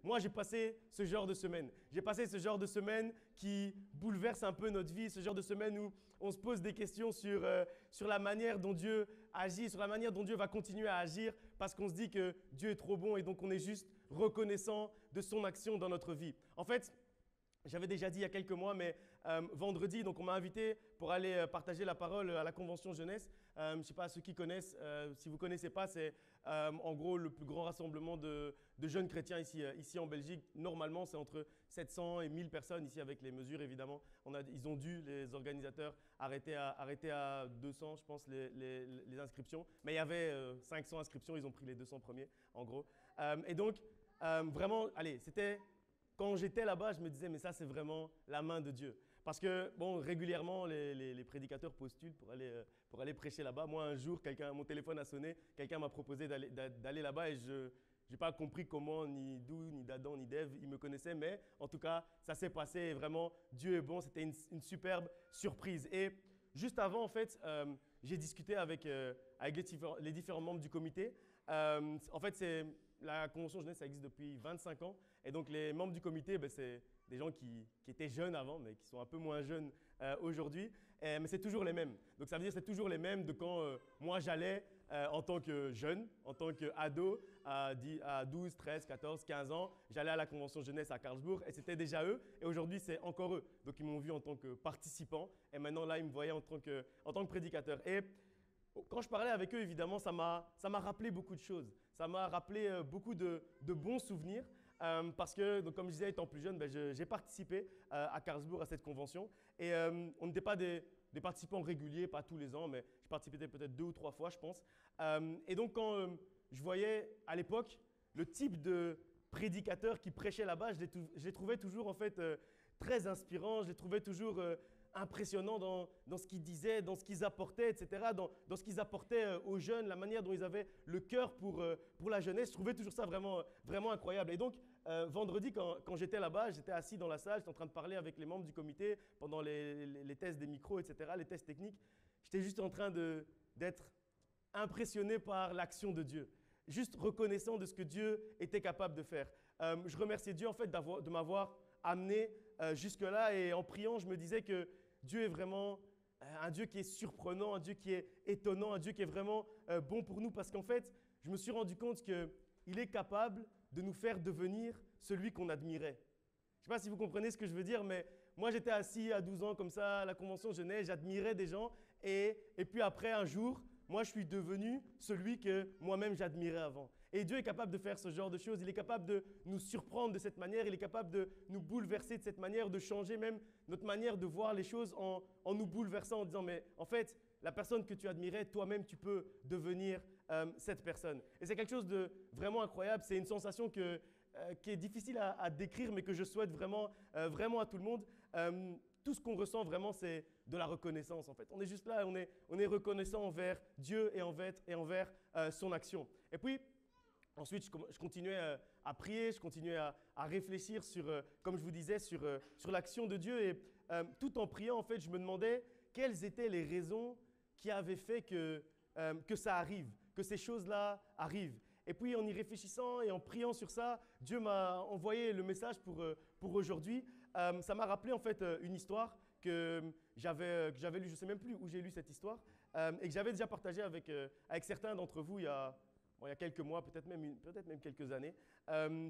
moi, j'ai passé ce genre de semaine. J'ai passé ce genre de semaine qui bouleverse un peu notre vie, ce genre de semaine où on se pose des questions sur la manière dont Dieu agit, sur la manière dont Dieu va continuer à agir, parce qu'on se dit que Dieu est trop bon et donc on est juste reconnaissant de son action dans notre vie. En fait, j'avais déjà dit il y a quelques mois, mais vendredi, donc on m'a invité pour aller partager la parole à la Convention Jeunesse. Je ne sais pas, ceux qui connaissent, si vous ne connaissez pas, c'est en gros le plus grand rassemblement de jeunes chrétiens ici en Belgique. Normalement, c'est entre 700 et 1000 personnes ici avec les mesures, évidemment. Ils ont dû, les organisateurs, arrêter à 200, je pense, les inscriptions. Mais il y avait 500 inscriptions, ils ont pris les 200 premiers, en gros. Et donc, vraiment, allez, c'était... Quand j'étais là-bas, je me disais, mais ça, c'est vraiment la main de Dieu. Parce que, bon, régulièrement, les prédicateurs postulent pour aller prêcher là-bas. Moi, un jour, mon téléphone a sonné, quelqu'un m'a proposé d'aller là-bas et je n'ai pas compris comment, ni d'où, ni d'Adam, ni d'Ève, ils me connaissaient. Mais en tout cas, ça s'est passé et vraiment, Dieu est bon. C'était une superbe surprise. Et juste avant, en fait, j'ai discuté avec les différents membres du comité. En fait, la Convention Jeunesse, ça existe depuis 25 ans. Et donc, les membres du comité, c'est des gens qui étaient jeunes avant, mais qui sont un peu moins jeunes aujourd'hui. Mais c'est toujours les mêmes. Donc, ça veut dire que c'est toujours les mêmes de quand moi, j'allais en tant que jeune, en tant qu'ado, à 12, 13, 14, 15 ans. J'allais à la Convention Jeunesse à Karlsburg et c'était déjà eux. Et aujourd'hui, c'est encore eux. Donc, ils m'ont vu en tant que participant. Et maintenant, là, ils me voyaient en tant que prédicateur. Et quand je parlais avec eux, évidemment, ça m'a rappelé beaucoup de choses. Ça m'a rappelé beaucoup de bons souvenirs parce que, donc, comme je disais, étant plus jeune, j'ai participé à Karlsburg à cette convention. Et on n'était pas des participants réguliers, pas tous les ans, mais je participais peut-être 2 ou 3 fois, je pense. Et donc, quand je voyais à l'époque le type de prédicateur qui prêchait là-bas, je les trouvais toujours en fait très inspirants, je les trouvais toujours impressionnants dans ce qu'ils disaient, dans ce qu'ils apportaient, etc., dans ce qu'ils apportaient aux jeunes, la manière dont ils avaient le cœur pour la jeunesse. Je trouvais toujours ça vraiment, vraiment incroyable. Et donc, vendredi, quand j'étais là-bas, j'étais assis dans la salle, j'étais en train de parler avec les membres du comité pendant les tests des micros, etc., les tests techniques. J'étais juste en train d'être impressionné par l'action de Dieu, juste reconnaissant de ce que Dieu était capable de faire. Je remerciais Dieu en fait de m'avoir amené jusque-là et en priant, je me disais que Dieu est vraiment un Dieu qui est surprenant, un Dieu qui est étonnant, un Dieu qui est vraiment bon pour nous parce qu'en fait, je me suis rendu compte qu'il est capable de nous faire devenir celui qu'on admirait. Je ne sais pas si vous comprenez ce que je veux dire, mais moi j'étais assis à 12 ans comme ça à la Convention Jeunesse, j'admirais des gens et puis après un jour, moi je suis devenu celui que moi-même j'admirais avant. Et Dieu est capable de faire ce genre de choses, il est capable de nous surprendre de cette manière, il est capable de nous bouleverser de cette manière, de changer même notre manière de voir les choses en nous bouleversant, en disant mais en fait la personne que tu admirais, toi-même tu peux devenir cette personne. Et c'est quelque chose de vraiment incroyable, c'est une sensation qui est difficile à décrire mais que je souhaite vraiment, vraiment à tout le monde. Tout ce qu'on ressent vraiment, c'est de la reconnaissance en fait. On est juste là, on est reconnaissant envers Dieu et envers son action. Et puis, ensuite, je continuais à prier, je continuais à réfléchir sur, comme je vous disais, sur l'action de Dieu. Et tout en priant, en fait, je me demandais quelles étaient les raisons qui avaient fait que ça arrive, que ces choses-là arrivent. Et puis, en y réfléchissant et en priant sur ça, Dieu m'a envoyé le message pour aujourd'hui. Ça m'a rappelé en fait une histoire que j'avais lue, je ne sais même plus où j'ai lu cette histoire, et que j'avais déjà partagée avec certains d'entre vous il y a quelques mois, peut-être même quelques années.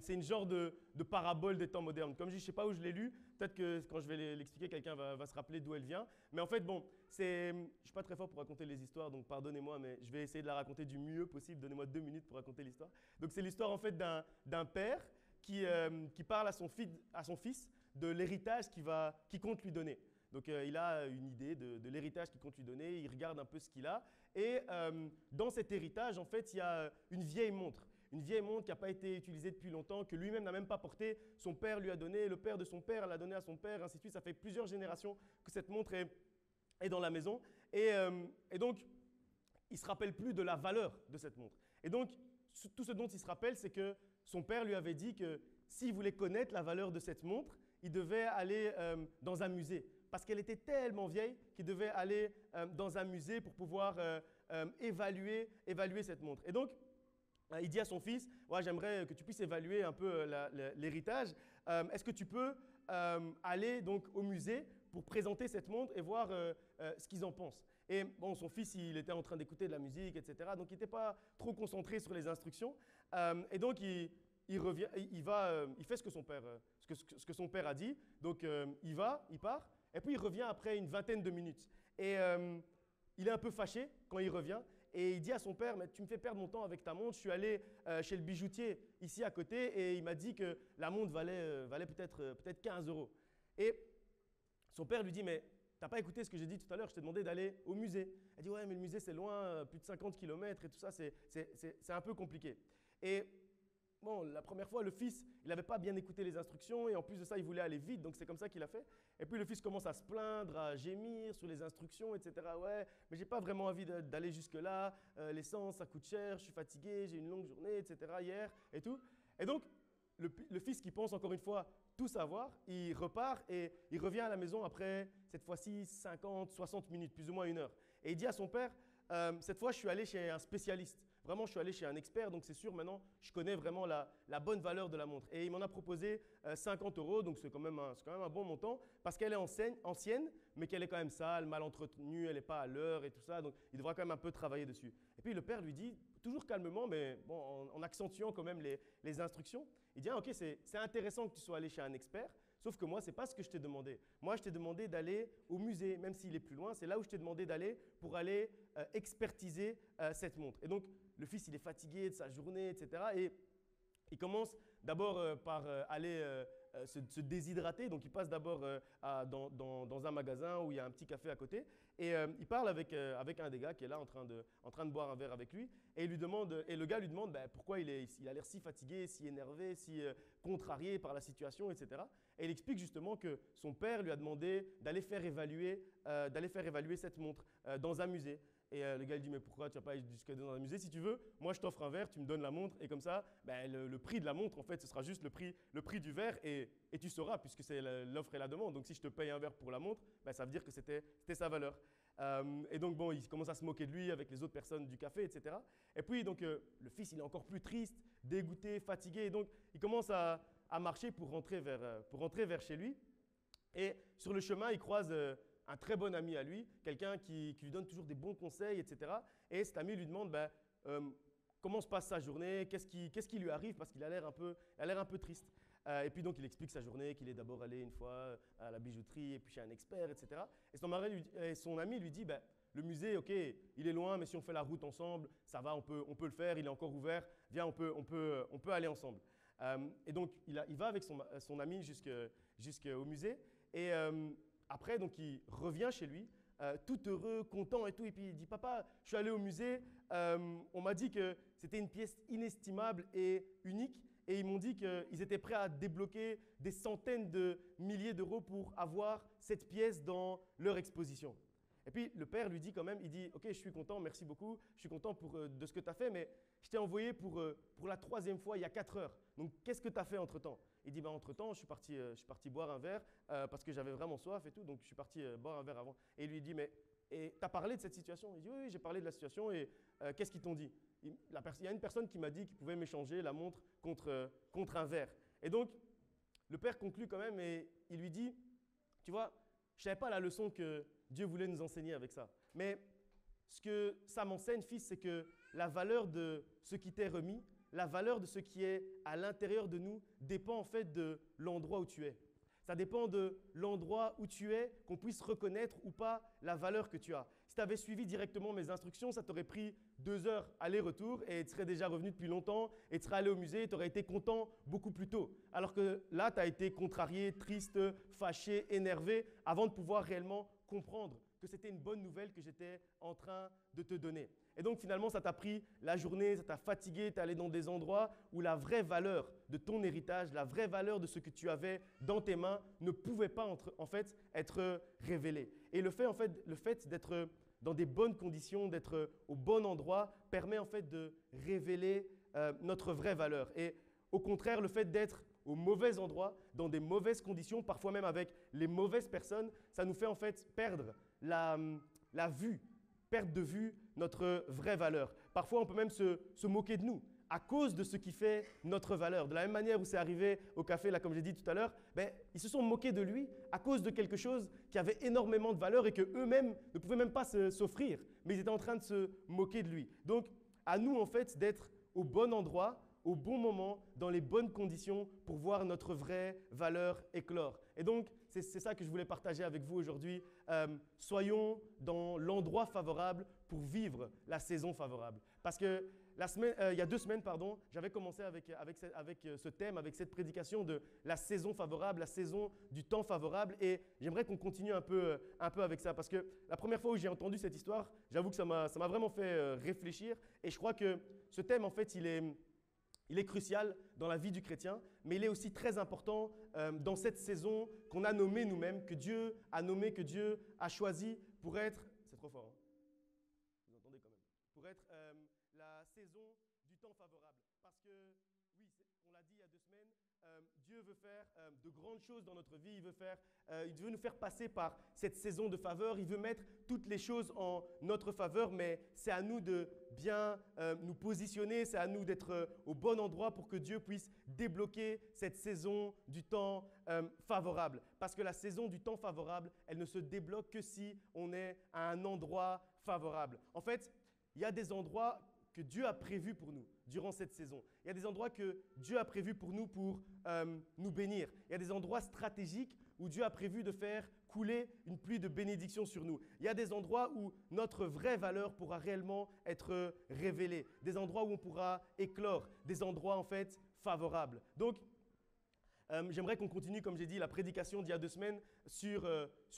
C'est une genre de parabole des temps modernes. Comme je ne sais pas où je l'ai lu, peut-être que quand je vais l'expliquer, quelqu'un va se rappeler d'où elle vient. Mais en fait, bon, je ne suis pas très fort pour raconter les histoires, donc pardonnez-moi, mais je vais essayer de la raconter du mieux possible. Donnez-moi 2 minutes pour raconter l'histoire. Donc c'est l'histoire en fait d'un père qui parle à son fils de l'héritage qu'il compte lui donner. Donc, il a une idée de l'héritage qu'il compte lui donner, il regarde un peu ce qu'il a. Et dans cet héritage, en fait, il y a une vieille montre qui n'a pas été utilisée depuis longtemps, que lui-même n'a même pas portée. Son père lui a donné, le père de son père l'a donnée à son père, ainsi de suite. Ça fait plusieurs générations que cette montre est dans la maison. Et donc, il ne se rappelle plus de la valeur de cette montre. Et donc, tout ce dont il se rappelle, c'est que son père lui avait dit que s'il voulait connaître la valeur de cette montre, il devait aller dans un musée. Parce qu'elle était tellement vieille qu'il devait aller dans un musée pour pouvoir évaluer cette montre. Et donc, il dit à son fils, ouais, j'aimerais que tu puisses évaluer un peu l'héritage. Est-ce que tu peux aller donc au musée pour présenter cette montre et voir ce qu'ils en pensent? Et bon, son fils, il était en train d'écouter de la musique, etc. Donc, il n'était pas trop concentré sur les instructions. Et donc, il revient, il fait ce que son père, ce que son père a dit. Donc, il part, et puis il revient après une vingtaine de minutes. Et il est un peu fâché quand il revient. Et il dit à son père, mais tu me fais perdre mon temps avec ta montre. Je suis allé chez le bijoutier ici à côté et il m'a dit que la montre valait peut-être 15 euros. Et son père lui dit, mais tu n'as pas écouté ce que j'ai dit tout à l'heure, je t'ai demandé d'aller au musée. Elle dit, ouais, mais le musée c'est loin, plus de 50 km et tout ça, c'est un peu compliqué. Et bon, la première fois, le fils, il n'avait pas bien écouté les instructions et en plus de ça, il voulait aller vite, donc c'est comme ça qu'il a fait. Et puis le fils commence à se plaindre, à gémir sur les instructions, etc. Ouais, mais j'ai pas vraiment envie d'aller jusque-là, l'essence, ça coûte cher, je suis fatigué, j'ai une longue journée, etc. hier et tout. Et donc, le fils qui pense encore une fois tout savoir, il repart et il revient à la maison après, cette fois-ci, 50, 60 minutes, plus ou moins 1 heure. Et il dit à son père, cette fois, je suis allé chez un spécialiste. Vraiment, je suis allé chez un expert, donc c'est sûr, maintenant, je connais vraiment la bonne valeur de la montre. Et il m'en a proposé 50 euros, donc c'est quand même un bon montant, parce qu'elle est ancienne, mais qu'elle est quand même sale, mal entretenue, elle n'est pas à l'heure et tout ça, donc il devra quand même un peu travailler dessus. Et puis le père lui dit, toujours calmement, mais bon, en accentuant quand même les instructions, il dit, ah, ok, c'est intéressant que tu sois allé chez un expert, sauf que moi, ce n'est pas ce que je t'ai demandé. Moi, je t'ai demandé d'aller au musée, même s'il est plus loin, c'est là où je t'ai demandé d'aller pour aller expertiser cette montre. Et donc, le fils, il est fatigué de sa journée, etc. Et il commence d'abord par aller se déshydrater. Donc, il passe d'abord dans un magasin où il y a un petit café à côté. Et il parle avec un des gars qui est là en train de boire un verre avec lui. Et le gars lui demande pourquoi il a l'air si fatigué, si énervé, si contrarié par la situation, etc. Et il explique justement que son père lui a demandé d'aller faire évaluer cette montre dans un musée. Et le gars lui dit, mais pourquoi tu vas pas aller jusque dans un musée? Si tu veux, moi je t'offre un verre, tu me donnes la montre et comme ça, le prix de la montre, en fait, ce sera juste le prix du verre et tu sauras, puisque c'est l'offre et la demande. Donc si je te paye un verre pour la montre, ça veut dire que c'était sa valeur. Et donc bon, il commence à se moquer de lui avec les autres personnes du café, etc. Et puis donc le fils, il est encore plus triste, dégoûté, fatigué. Et donc il commence à marcher pour rentrer vers chez lui. Et sur le chemin, il croise un très bon ami à lui, quelqu'un qui lui donne toujours des bons conseils, etc. Et cet ami lui demande comment se passe sa journée, qu'est-ce qui lui arrive, parce qu'il a l'air un peu triste. Et puis donc il explique sa journée, qu'il est d'abord allé une fois à la bijouterie et puis chez un expert, etc. Et son ami lui dit, le musée, ok, il est loin, mais si on fait la route ensemble, ça va, on peut le faire, il est encore ouvert, viens, on peut aller ensemble. Et donc il va avec son ami jusqu'au musée. Et après, donc, il revient chez lui, tout heureux, content et tout. Et puis, il dit, papa, je suis allé au musée, on m'a dit que c'était une pièce inestimable et unique. Et ils m'ont dit qu'ils étaient prêts à débloquer des centaines de milliers d'euros pour avoir cette pièce dans leur exposition. Et puis, le père lui dit quand même, il dit, ok, je suis content, merci beaucoup, je suis content de ce que tu as fait, mais je t'ai envoyé pour la 3e fois il y a 4 heures. Donc, qu'est-ce que tu as fait entre-temps? Il dit, entre-temps, je suis parti boire un verre parce que j'avais vraiment soif et tout, donc je suis parti boire un verre avant. Et il lui dit, mais tu as parlé de cette situation? Il dit, oui, j'ai parlé de la situation et qu'est-ce qu'ils t'ont dit? Il y a une personne qui m'a dit qu'il pouvait m'échanger la montre contre un verre. Et donc, le père conclut quand même et il lui dit, tu vois, je ne savais pas la leçon que Dieu voulait nous enseigner avec ça. Mais ce que ça m'enseigne, fils, c'est que la valeur de ce qui t'est remis, la valeur de ce qui est à l'intérieur de nous dépend en fait de l'endroit où tu es. Ça dépend de l'endroit où tu es, qu'on puisse reconnaître ou pas la valeur que tu as. Si tu avais suivi directement mes instructions, ça t'aurait pris 2 heures aller-retour et tu serais déjà revenu depuis longtemps et tu serais allé au musée et tu aurais été content beaucoup plus tôt. Alors que là, tu as été contrarié, triste, fâché, énervé avant de pouvoir réellement comprendre que c'était une bonne nouvelle que j'étais en train de te donner. Et donc finalement, ça t'a pris la journée, ça t'a fatigué, tu es allé dans des endroits où la vraie valeur de ton héritage, la vraie valeur de ce que tu avais dans tes mains ne pouvait pas en fait être révélée. Et le fait d'être dans des bonnes conditions, d'être au bon endroit, permet en fait de révéler notre vraie valeur. Et au contraire, le fait d'être au mauvais endroit, dans des mauvaises conditions, parfois même avec les mauvaises personnes, ça nous fait en fait perdre la vue, perdre de vue notre vraie valeur. Parfois, on peut même se moquer de nous. à cause de ce qui fait notre valeur. De la même manière où c'est arrivé au café, là, comme j'ai dit tout à l'heure, ils se sont moqués de lui à cause de quelque chose qui avait énormément de valeur et qu'eux-mêmes ne pouvaient même pas s'offrir, mais ils étaient en train de se moquer de lui. Donc, à nous, en fait, d'être au bon endroit, au bon moment, dans les bonnes conditions pour voir notre vraie valeur éclore. Et donc, c'est ça que je voulais partager avec vous aujourd'hui. Soyons dans l'endroit favorable pour vivre la saison favorable. Parce que il y a 2 semaines, j'avais commencé avec ce thème, avec cette prédication de la saison favorable, la saison du temps favorable. Et j'aimerais qu'on continue un peu avec ça. Parce que la première fois où j'ai entendu cette histoire, j'avoue que ça m'a vraiment fait réfléchir. Et je crois que ce thème, en fait, il est crucial dans la vie du chrétien, mais il est aussi très important dans cette saison qu'on a nommée nous-mêmes, que Dieu a nommée, que Dieu a choisi pour être… C'est trop fort, hein? Vous entendez quand même. Pour être la saison du temps favorable. Parce que, oui, on l'a dit il y a 2 semaines, Dieu veut faire de grandes choses dans notre vie. Il veut nous faire passer par cette saison de faveur. Il veut mettre toutes les choses en notre faveur, mais c'est à nous de bien nous positionner. C'est à nous d'être au bon endroit pour que Dieu puisse débloquer cette saison du temps favorable. Parce que la saison du temps favorable, elle ne se débloque que si on est à un endroit favorable. En fait, il y a des endroits que Dieu a prévus pour nous durant cette saison. Il y a des endroits que Dieu a prévus pour nous nous bénir. Il y a des endroits stratégiques où Dieu a prévu de faire couler une pluie de bénédictions sur nous. Il y a des endroits où notre vraie valeur pourra réellement être révélée. Des endroits où on pourra éclore. Des endroits en fait favorables. Donc, j'aimerais qu'on continue, comme j'ai dit, la prédication d'il y a 2 semaines sur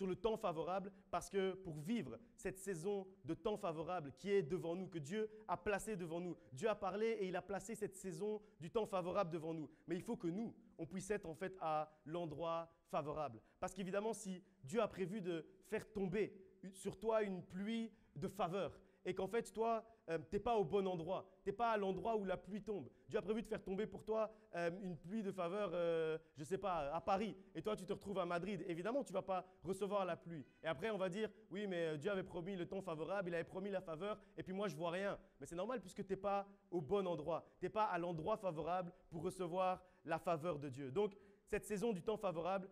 le temps favorable, parce que pour vivre cette saison de temps favorable qui est devant nous, que Dieu a placé devant nous, Dieu a parlé et il a placé cette saison du temps favorable devant nous. Mais il faut que nous, on puisse être en fait à l'endroit favorable. Parce qu'évidemment, si Dieu a prévu de faire tomber sur toi une pluie de faveur, et qu'en fait, toi, tu n'es pas au bon endroit. Tu n'es pas à l'endroit où la pluie tombe. Dieu a prévu de faire tomber pour toi une pluie de faveur, je ne sais pas, à Paris. Et toi, tu te retrouves à Madrid. Évidemment, tu ne vas pas recevoir la pluie. Et après, on va dire, oui, mais Dieu avait promis le temps favorable, il avait promis la faveur, et puis moi, je ne vois rien. Mais c'est normal puisque tu n'es pas au bon endroit. Tu n'es pas à l'endroit favorable pour recevoir la faveur de Dieu. Donc, cette saison du temps favorable,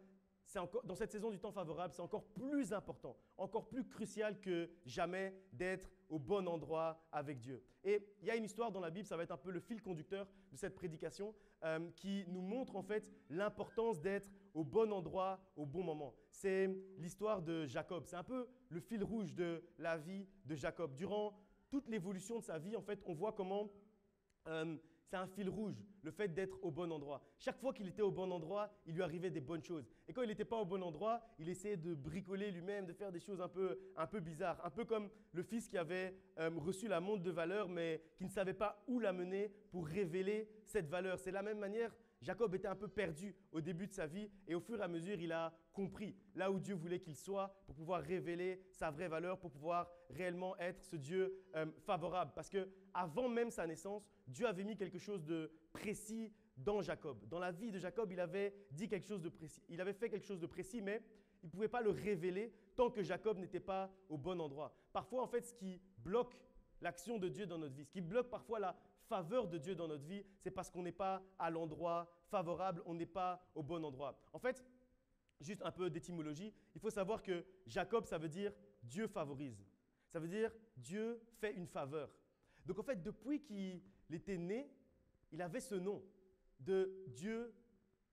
dans cette saison du temps favorable, c'est encore plus important, encore plus crucial que jamais d'être au bon endroit avec Dieu. Et il y a une histoire dans la Bible, ça va être un peu le fil conducteur de cette prédication, qui nous montre en fait l'importance d'être au bon endroit, au bon moment. C'est l'histoire de Jacob. C'est un peu le fil rouge de la vie de Jacob. Durant toute l'évolution de sa vie, en fait, on voit comment… c'est un fil rouge, le fait d'être au bon endroit. Chaque fois qu'il était au bon endroit, il lui arrivait des bonnes choses. Et quand il n'était pas au bon endroit, il essayait de bricoler lui-même, de faire des choses un peu bizarres. Un peu comme le fils qui avait reçu la montre de valeur, mais qui ne savait pas où la mener pour révéler cette valeur. C'est de la même manière, Jacob était un peu perdu au début de sa vie et au fur et à mesure, il a compris là où Dieu voulait qu'il soit pour pouvoir révéler sa vraie valeur, pour pouvoir réellement être ce Dieu favorable. Parce qu'avant même sa naissance, Dieu avait mis quelque chose de précis dans Jacob. Dans la vie de Jacob, il avait dit quelque chose de précis. Il avait fait quelque chose de précis, mais il ne pouvait pas le révéler tant que Jacob n'était pas au bon endroit. Parfois, en fait, ce qui bloque l'action de Dieu dans notre vie, ce qui bloque parfois la faveur de Dieu dans notre vie, c'est parce qu'on n'est pas à l'endroit favorable, on n'est pas au bon endroit. En fait, juste un peu d'étymologie, il faut savoir que Jacob, ça veut dire Dieu favorise. Ça veut dire Dieu fait une faveur. Donc en fait, depuis qu'il était né, il avait ce nom de Dieu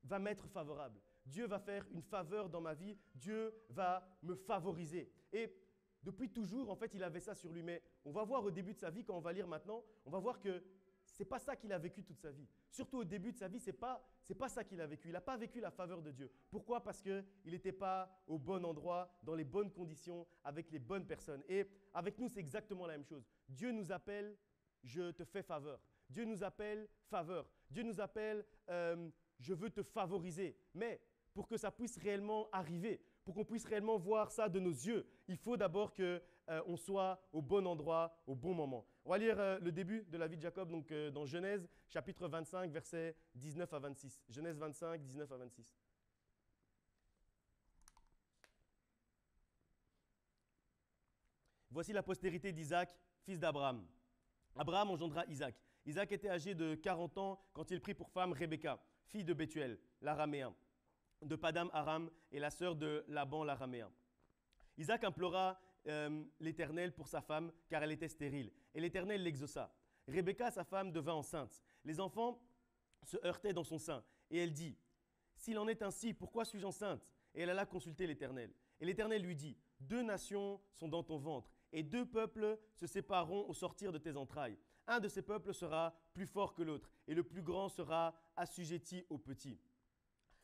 va m'être favorable. Dieu va faire une faveur dans ma vie, Dieu va me favoriser. Et depuis toujours, en fait, il avait ça sur lui. Mais on va voir au début de sa vie, quand on va lire maintenant, on va voir que ce n'est pas ça qu'il a vécu toute sa vie. Surtout au début de sa vie, ce n'est pas ça qu'il a vécu. Il n'a pas vécu la faveur de Dieu. Pourquoi? Parce qu'il n'était pas au bon endroit, dans les bonnes conditions, avec les bonnes personnes. Et avec nous, c'est exactement la même chose. Dieu nous appelle « je te fais faveur ». Dieu nous appelle « faveur ». Dieu nous appelle « je veux te favoriser ». Mais pour que ça puisse réellement arriver, pour qu'on puisse réellement voir ça de nos yeux, il faut d'abord qu'on soit au bon endroit, au bon moment. On va lire le début de la vie de Jacob, donc dans Genèse, chapitre 25, versets 19 à 26. Genèse 25, 19 à 26. Voici la postérité d'Isaac, fils d'Abraham. Abraham engendra Isaac. Isaac était âgé de 40 ans quand il prit pour femme Rebecca, fille de Bethuel, l'araméen, de Padam Aram et la sœur de Laban l'araméen. Isaac implora l'Éternel pour sa femme car elle était stérile et l'Éternel l'exauça. Rebecca, sa femme, devint enceinte. Les enfants se heurtaient dans son sein et elle dit « S'il en est ainsi, pourquoi suis-je enceinte ?» Et elle alla consulter l'Éternel. Et l'Éternel lui dit « 2 nations sont dans ton ventre et 2 peuples se sépareront au sortir de tes entrailles. Un de ces peuples sera plus fort que l'autre et le plus grand sera assujetti au petit. »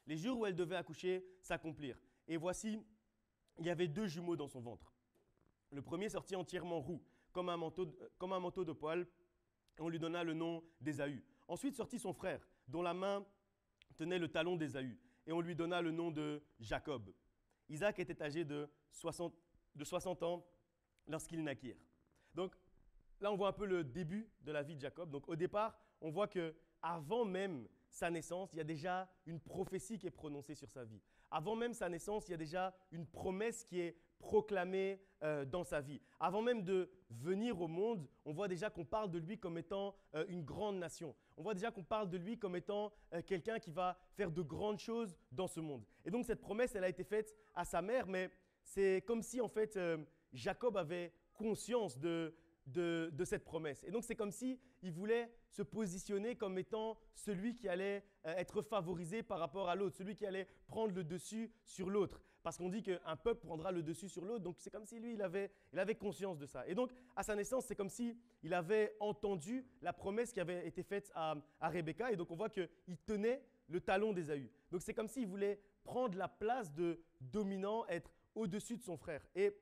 Les jours où elle devait accoucher s'accomplirent. Et voici, il y avait 2 jumeaux dans son ventre. Le premier sortit entièrement roux, comme un manteau de poil, et on lui donna le nom d'Ésaü. Ensuite sortit son frère, dont la main tenait le talon d'Ésaü, et on lui donna le nom de Jacob. Isaac était âgé de 60 ans lorsqu'ils naquirent. Donc là, on voit un peu le début de la vie de Jacob. Donc au départ, on voit qu'avant même sa naissance, il y a déjà une prophétie qui est prononcée sur sa vie. Avant même sa naissance, il y a déjà une promesse qui est proclamée dans sa vie. Avant même de venir au monde, on voit déjà qu'on parle de lui comme étant une grande nation. On voit déjà qu'on parle de lui comme étant quelqu'un qui va faire de grandes choses dans ce monde. Et donc cette promesse, elle a été faite à sa mère, mais c'est comme si en fait Jacob avait conscience de cette promesse. Et donc c'est comme si il voulait se positionner comme étant celui qui allait être favorisé par rapport à l'autre, celui qui allait prendre le dessus sur l'autre. Parce qu'on dit qu'un peuple prendra le dessus sur l'autre, donc c'est comme si lui, il avait conscience de ça. Et donc à sa naissance, c'est comme si il avait entendu la promesse qui avait été faite à Rebecca, et donc on voit qu'il tenait le talon d'Ésaü. Donc c'est comme s'il voulait prendre la place de dominant, être au-dessus de son frère. Et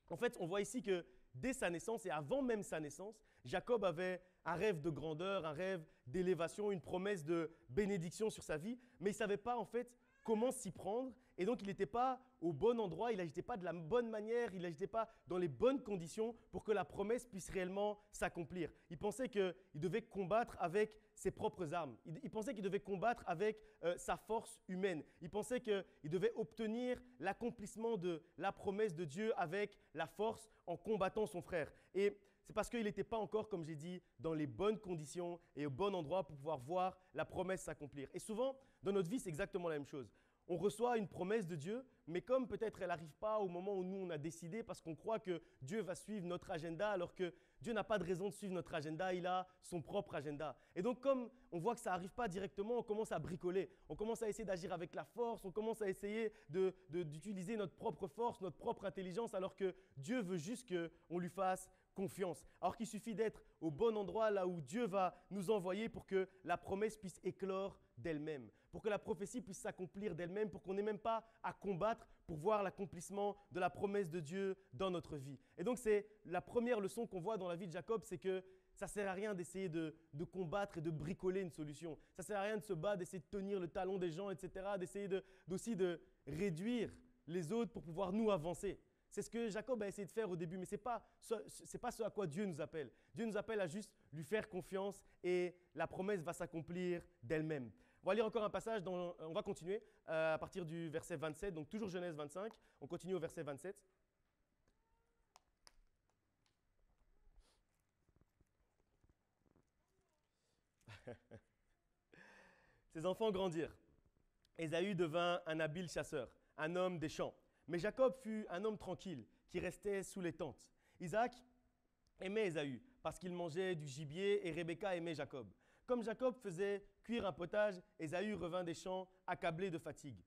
en fait, on voit ici que dès sa naissance et avant même sa naissance, Jacob avait un rêve de grandeur, un rêve d'élévation, une promesse de bénédiction sur sa vie, mais il ne savait pas en fait comment s'y prendre et donc il n'était pas au bon endroit, il n'agitait pas de la bonne manière, il n'agitait pas dans les bonnes conditions pour que la promesse puisse réellement s'accomplir. Il pensait qu'il devait combattre avec ses propres armes, il pensait qu'il devait combattre avec sa force humaine, il pensait qu'il devait obtenir l'accomplissement de la promesse de Dieu avec la force en combattant son frère. Et c'est parce qu'il n'était pas encore, comme j'ai dit, dans les bonnes conditions et au bon endroit pour pouvoir voir la promesse s'accomplir. Et souvent, dans notre vie, c'est exactement la même chose. On reçoit une promesse de Dieu, mais comme peut-être elle n'arrive pas au moment où nous on a décidé parce qu'on croit que Dieu va suivre notre agenda alors que Dieu n'a pas de raison de suivre notre agenda, il a son propre agenda. Et donc comme on voit que ça n'arrive pas directement, on commence à bricoler, on commence à essayer d'agir avec la force, on commence à essayer d'utiliser notre propre force, notre propre intelligence alors que Dieu veut juste qu'on lui fasse confiance. Alors qu'il suffit d'être au bon endroit là où Dieu va nous envoyer pour que la promesse puisse éclore d'elle-même, pour que la prophétie puisse s'accomplir d'elle-même, pour qu'on n'ait même pas à combattre pour voir l'accomplissement de la promesse de Dieu dans notre vie. Et donc c'est la première leçon qu'on voit dans la vie de Jacob, c'est que ça ne sert à rien d'essayer de combattre et de bricoler une solution. Ça ne sert à rien de se battre, d'essayer de tenir le talon des gens, etc., d'essayer aussi de réduire les autres pour pouvoir nous avancer. C'est ce que Jacob a essayé de faire au début, mais ce n'est pas ce à quoi Dieu nous appelle. Dieu nous appelle à juste lui faire confiance et la promesse va s'accomplir d'elle-même. On va lire encore un passage, on va continuer à partir du verset 27, donc toujours Genèse 25, on continue au verset 27. Ses enfants grandirent. Ésaü devint un habile chasseur, un homme des champs. Mais Jacob fut un homme tranquille, qui restait sous les tentes. Isaac aimait Ésaü, parce qu'il mangeait du gibier, et Rebecca aimait Jacob. Comme Jacob faisait cuire un potage, Ésaü revint des champs, accablé de fatigue.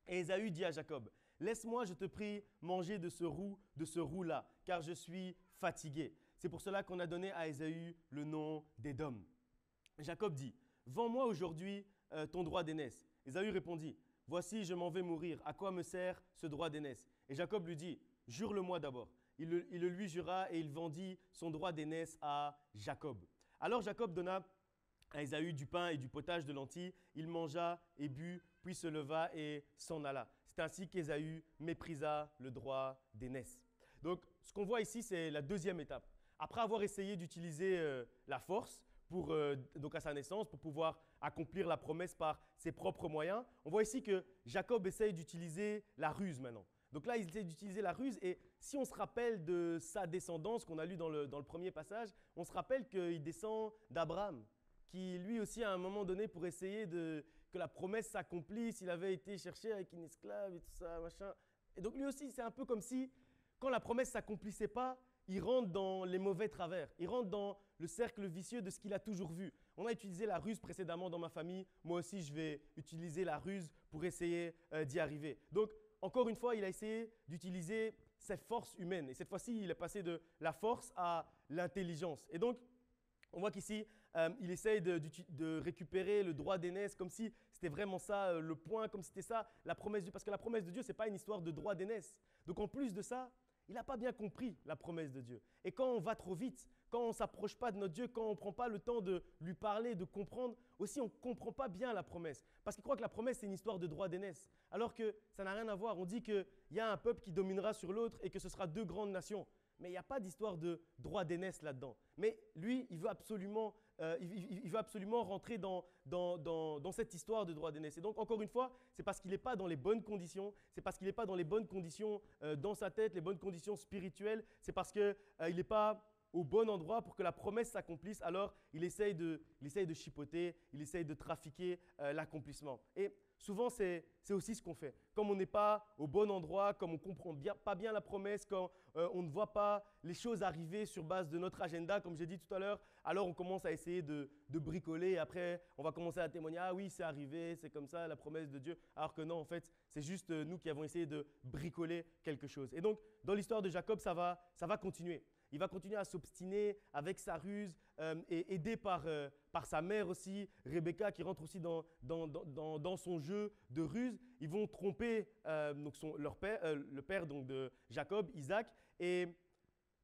Et Ésaü dit à Jacob, « Laisse-moi, je te prie, manger de ce roux-là, car je suis fatigué. » C'est pour cela qu'on a donné à Ésaü le nom d'Édom. Jacob dit, « Vends-moi aujourd'hui ton droit d'aînesse. » Ésaü répondit, « Voici, je m'en vais mourir. À quoi me sert ce droit d'aînesse ?» Et Jacob lui dit, « Jure-le-moi d'abord. » Il le lui jura et il vendit son droit d'aînesse à Jacob. Alors Jacob donna à Ésaü du pain et du potage de lentilles. Il mangea et but, puis se leva et s'en alla. C'est ainsi qu'Ésaü méprisa le droit d'aînesse. Donc, ce qu'on voit ici, c'est la deuxième étape. Après avoir essayé d'utiliser la force, donc à sa naissance, pour pouvoir accomplir la promesse par ses propres moyens, on voit ici que Jacob essaye d'utiliser la ruse maintenant. Donc là, il essaie d'utiliser la ruse. Et si on se rappelle de sa descendance qu'on a lu dans le premier passage, on se rappelle qu'il descend d'Abraham, qui lui aussi, à un moment donné, pour essayer que la promesse s'accomplisse, il avait été cherché avec une esclave et tout ça, machin. Et donc lui aussi, c'est un peu comme si, quand la promesse ne s'accomplissait pas, il rentre dans les mauvais travers. Il rentre dans le cercle vicieux de ce qu'il a toujours vu. On a utilisé la ruse précédemment dans ma famille. Moi aussi, je vais utiliser la ruse pour essayer d'y arriver. Donc, encore une fois, il a essayé d'utiliser ses forces humaines. Et cette fois-ci, il est passé de la force à l'intelligence. Et donc, on voit qu'ici, il essaye de récupérer le droit d'aînesse comme si c'était vraiment ça le point, comme si c'était ça la promesse de Dieu. Parce que la promesse de Dieu, ce n'est pas une histoire de droit d'aînesse. Donc, en plus de ça, il n'a pas bien compris la promesse de Dieu. Et quand on va trop vite, quand on ne s'approche pas de notre Dieu, quand on ne prend pas le temps de lui parler, de comprendre, aussi on ne comprend pas bien la promesse. Parce qu'il croit que la promesse, c'est une histoire de droit d'aînesse. Alors que ça n'a rien à voir. On dit qu'il y a un peuple qui dominera sur l'autre et que ce sera deux grandes nations. Mais il n'y a pas d'histoire de droit d'aînesse là-dedans. Mais lui, il veut absolument rentrer dans cette histoire de droit d'aînesse. Et donc, encore une fois, c'est parce qu'il n'est pas dans les bonnes conditions, c'est parce qu'il n'est pas dans les bonnes conditions dans sa tête, les bonnes conditions spirituelles, c'est parce qu'il n'est pas au bon endroit pour que la promesse s'accomplisse. Alors, il essaye de chipoter, il essaye de trafiquer l'accomplissement. Et souvent, c'est aussi ce qu'on fait. Comme on n'est pas au bon endroit, comme on ne comprend pas bien la promesse, quand on ne voit pas les choses arriver sur base de notre agenda, comme j'ai dit tout à l'heure, alors on commence à essayer de bricoler. Et après, on va commencer à témoigner, ah oui, c'est arrivé, c'est comme ça, la promesse de Dieu. Alors que non, en fait, c'est juste nous qui avons essayé de bricoler quelque chose. Et donc, dans l'histoire de Jacob, ça va continuer. Il va continuer à s'obstiner avec sa ruse et aidé par sa mère aussi, Rebecca, qui rentre aussi dans son jeu de ruse. Ils vont tromper le père donc, de Jacob, Isaac, et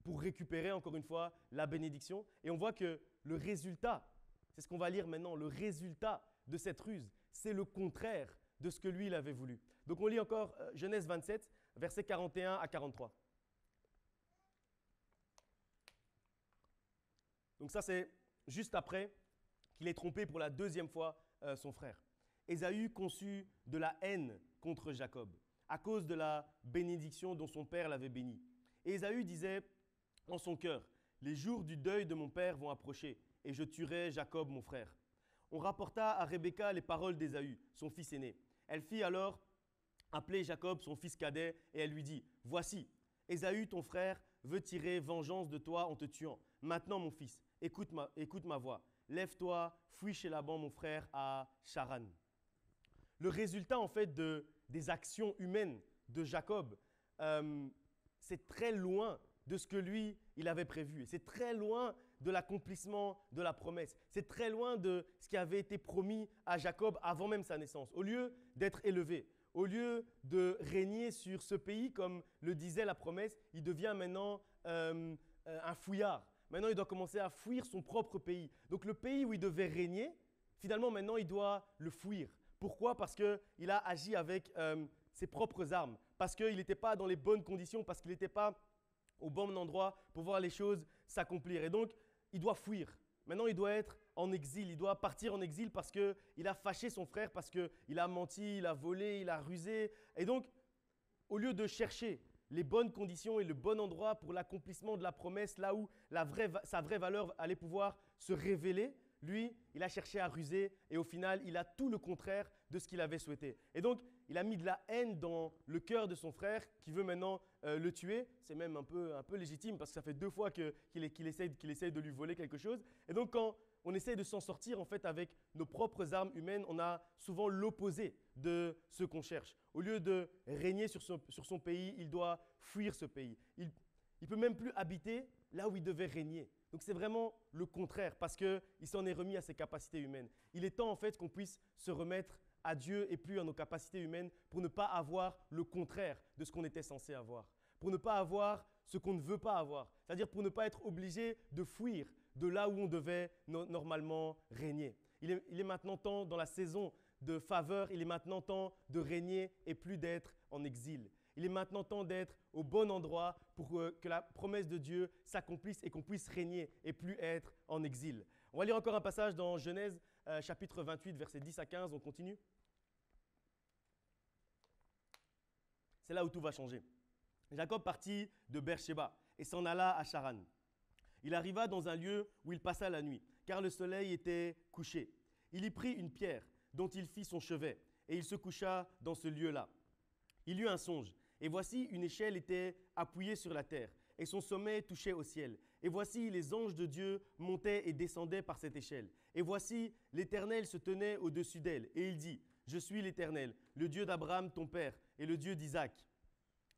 pour récupérer encore une fois la bénédiction. Et on voit que le résultat, c'est ce qu'on va lire maintenant, le résultat de cette ruse, c'est le contraire de ce que lui, il avait voulu. Donc on lit encore Genèse 27, versets 41 à 43. Donc ça, c'est juste après qu'il ait trompé pour la deuxième fois son frère. Ésaü conçut de la haine contre Jacob à cause de la bénédiction dont son père l'avait béni. Et Ésaü disait en son cœur, « Les jours du deuil de mon père vont approcher et je tuerai Jacob mon frère. » On rapporta à Rebecca les paroles d'Ésaü, son fils aîné. Elle fit alors appeler Jacob, son fils cadet, et elle lui dit, « Voici, Ésaü, ton frère, veut tirer vengeance de toi en te tuant. Maintenant, mon fils, écoute ma voix. Lève-toi, fuis chez Laban, mon frère, à Charan. » Le résultat, en fait, des actions humaines de Jacob, c'est très loin de ce que lui, il avait prévu. C'est très loin de l'accomplissement de la promesse. C'est très loin de ce qui avait été promis à Jacob avant même sa naissance. Au lieu d'être élevé, au lieu de régner sur ce pays, comme le disait la promesse, il devient maintenant un fouillard. Maintenant, il doit commencer à fuir son propre pays. Donc, le pays où il devait régner, finalement, maintenant, il doit le fuir. Pourquoi? Parce qu'il a agi avec ses propres armes. Parce qu'il n'était pas dans les bonnes conditions, parce qu'il n'était pas au bon endroit pour voir les choses s'accomplir. Et donc, il doit fuir. Maintenant, il doit être en exil. Il doit partir en exil parce qu'il a fâché son frère, parce qu'il a menti, il a volé, il a rusé. Et donc, au lieu de chercher les bonnes conditions et le bon endroit pour l'accomplissement de la promesse, là où sa vraie valeur allait pouvoir se révéler, lui, il a cherché à ruser et au final, il a tout le contraire de ce qu'il avait souhaité. Et donc, il a mis de la haine dans le cœur de son frère qui veut maintenant le tuer. C'est même un peu légitime parce que ça fait 2 fois qu'il essaye de lui voler quelque chose. Et donc, quand on essaye de s'en sortir en fait avec nos propres armes humaines, on a souvent l'opposé de ce qu'on cherche. Au lieu de régner sur son pays, il doit fuir ce pays. Il ne peut même plus habiter là où il devait régner. Donc c'est vraiment le contraire parce qu'il s'en est remis à ses capacités humaines. Il est temps en fait qu'on puisse se remettre à Dieu et plus à nos capacités humaines pour ne pas avoir le contraire de ce qu'on était censé avoir. Pour ne pas avoir ce qu'on ne veut pas avoir. C'est-à-dire pour ne pas être obligé de fuir de là où on devait normalement régner. Il est maintenant temps, dans la saison de faveur, il est maintenant temps de régner et plus d'être en exil. Il est maintenant temps d'être au bon endroit pour que la promesse de Dieu s'accomplisse et qu'on puisse régner et plus être en exil. On va lire encore un passage dans Genèse chapitre 28, versets 10 à 15, on continue. c'est là où tout va changer. Jacob partit de Beersheba et s'en alla à Charan. Il arriva dans un lieu où il passa la nuit, car le soleil était couché. Il y prit une pierre dont il fit son chevet, et il se coucha dans ce lieu-là. Il eut un songe, et voici une échelle était appuyée sur la terre, et son sommet touchait au ciel. Et voici les anges de Dieu montaient et descendaient par cette échelle. Et voici l'Éternel se tenait au-dessus d'elle, et il dit, « Je suis l'Éternel, le Dieu d'Abraham ton père, et le Dieu d'Isaac.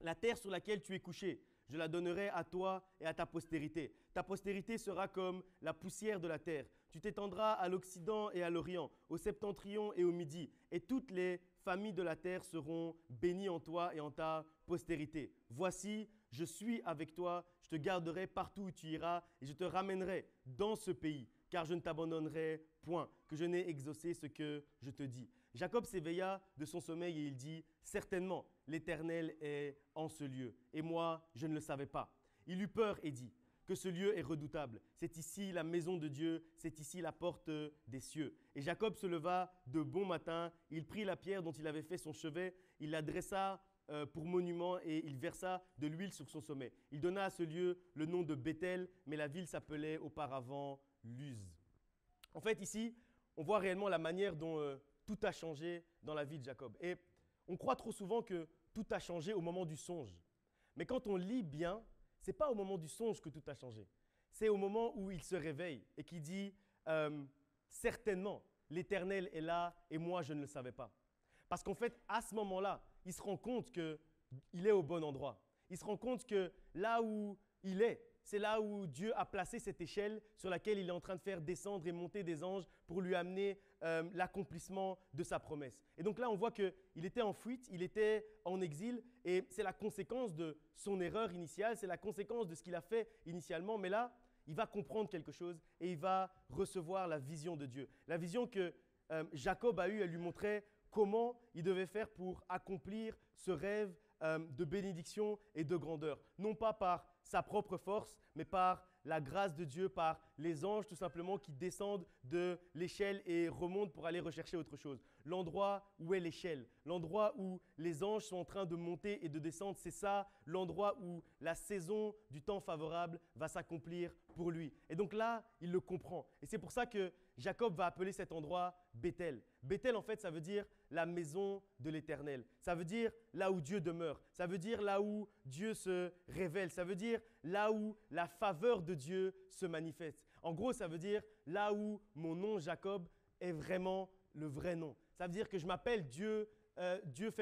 La terre sur laquelle tu es couché, je la donnerai à toi et à ta postérité. Ta postérité sera comme la poussière de la terre. Tu t'étendras à l'Occident et à l'Orient, au septentrion et au Midi, et toutes les familles de la terre seront bénies en toi et en ta postérité. Voici, je suis avec toi, je te garderai partout où tu iras, et je te ramènerai dans ce pays, car je ne t'abandonnerai point, que je n'ai exaucé ce que je te dis. » Jacob s'éveilla de son sommeil et il dit, « Certainement, l'Éternel est en ce lieu, et moi, je ne le savais pas. » Il eut peur et dit, « Que ce lieu est redoutable. C'est ici la maison de Dieu, c'est ici la porte des cieux. » Et Jacob se leva de bon matin, il prit la pierre dont il avait fait son chevet, il la dressa pour monument et il versa de l'huile sur son sommet. Il donna à ce lieu le nom de Béthel, mais la ville s'appelait auparavant Luz. En fait, ici, on voit réellement la manière dont tout a changé dans la vie de Jacob. Et on croit trop souvent que tout a changé au moment du songe. Mais quand on lit bien, ce n'est pas au moment du songe que tout a changé. C'est au moment où il se réveille et qu'il dit certainement, l'Éternel est là et moi, je ne le savais pas. Parce qu'en fait, à ce moment-là, il se rend compte qu'il est au bon endroit. Il se rend compte que là où il est, c'est là où Dieu a placé cette échelle sur laquelle il est en train de faire descendre et monter des anges pour lui amener l'accomplissement de sa promesse. Et donc là, on voit qu'il était en fuite, il était en exil et c'est la conséquence de son erreur initiale, c'est la conséquence de ce qu'il a fait initialement. Mais là, il va comprendre quelque chose et il va recevoir la vision de Dieu. La vision que Jacob a eue, elle lui montrait comment il devait faire pour accomplir ce rêve de bénédiction et de grandeur. Non pas par sa propre force, mais par la grâce de Dieu, par les anges tout simplement qui descendent de l'échelle et remontent pour aller rechercher autre chose. L'endroit où est l'échelle, l'endroit où les anges sont en train de monter et de descendre, c'est ça l'endroit où la saison du temps favorable va s'accomplir pour lui. Et donc là, il le comprend. Et c'est pour ça que Jacob va appeler cet endroit Béthel. Béthel, en fait, ça veut dire la maison de l'Éternel. Ça veut dire là où Dieu demeure. Ça veut dire là où Dieu se révèle. Ça veut dire là où la faveur de Dieu se manifeste. En gros, ça veut dire là où mon nom Jacob est vraiment le vrai nom. Ça veut dire que je m'appelle Dieu, Dieu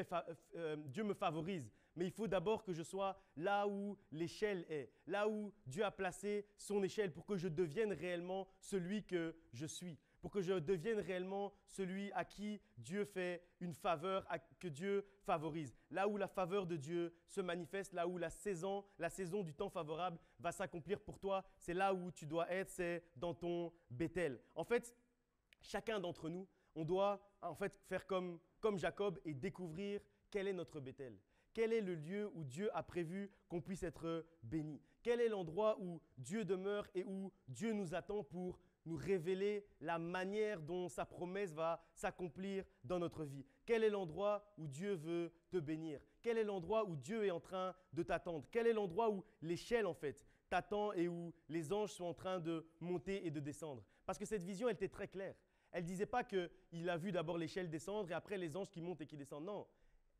me favorise. Mais il faut d'abord que je sois là où l'échelle est, là où Dieu a placé son échelle pour que je devienne réellement celui que je suis, pour que je devienne réellement celui à qui Dieu fait une faveur, que Dieu favorise. Là où la faveur de Dieu se manifeste, là où la saison du temps favorable va s'accomplir pour toi, c'est là où tu dois être, c'est dans ton Béthel. En fait, chacun d'entre nous, on doit en fait faire comme Jacob et découvrir quel est notre Béthel. Quel est le lieu où Dieu a prévu qu'on puisse être béni? Quel est l'endroit où Dieu demeure et où Dieu nous attend pour nous révéler la manière dont sa promesse va s'accomplir dans notre vie? Quel est l'endroit où Dieu veut te bénir? Quel est l'endroit où Dieu est en train de t'attendre? Quel est l'endroit où l'échelle en fait t'attend et où les anges sont en train de monter et de descendre? Parce que cette vision, elle était très claire. Elle ne disait pas qu'il a vu d'abord l'échelle descendre et après les anges qui montent et qui descendent. Non,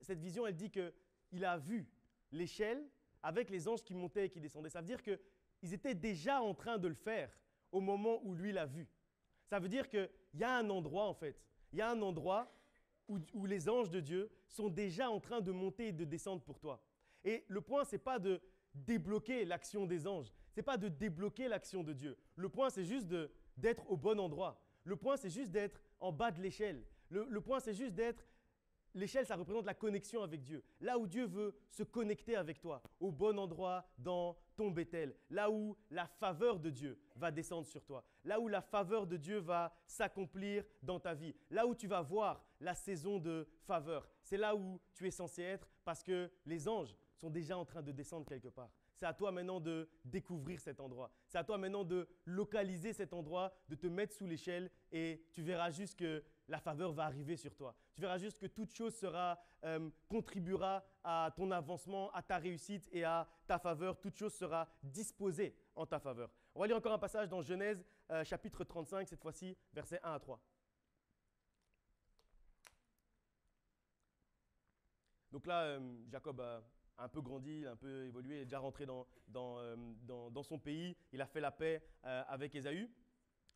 cette vision, elle dit qu'il a vu l'échelle avec les anges qui montaient et qui descendaient. Ça veut dire qu'ils étaient déjà en train de le faire au moment où lui l'a vu. Ça veut dire qu'il y a un endroit en fait, il y a un endroit où les anges de Dieu sont déjà en train de monter et de descendre pour toi. Et le point, ce n'est pas de débloquer l'action des anges, ce n'est pas de débloquer l'action de Dieu. Le point, c'est juste d'être au bon endroit. Le point, c'est juste d'être en bas de l'échelle. Le point, c'est juste d'être… L'échelle, ça représente la connexion avec Dieu. Là où Dieu veut se connecter avec toi, au bon endroit dans ton Béthel. Là où la faveur de Dieu va descendre sur toi. Là où la faveur de Dieu va s'accomplir dans ta vie. Là où tu vas voir la saison de faveur. C'est là où tu es censé être parce que les anges sont déjà en train de descendre quelque part. C'est à toi maintenant de découvrir cet endroit. C'est à toi maintenant de localiser cet endroit, de te mettre sous l'échelle et tu verras juste que la faveur va arriver sur toi. Tu verras juste que toute chose contribuera à ton avancement, à ta réussite et à ta faveur. Toute chose sera disposée en ta faveur. On va lire encore un passage dans Genèse chapitre 35, cette fois-ci, versets 1 à 3. Donc là, Jacob a un peu grandi, il a un peu évolué, il est déjà rentré dans son pays, il a fait la paix avec Ésaü.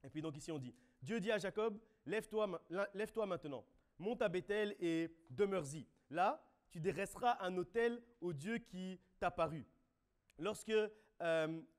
Et puis donc ici on dit, Dieu dit à Jacob, lève-toi maintenant, monte à Béthel et demeure-y. Là, tu dresseras un autel au Dieu qui t'a paru. Lorsque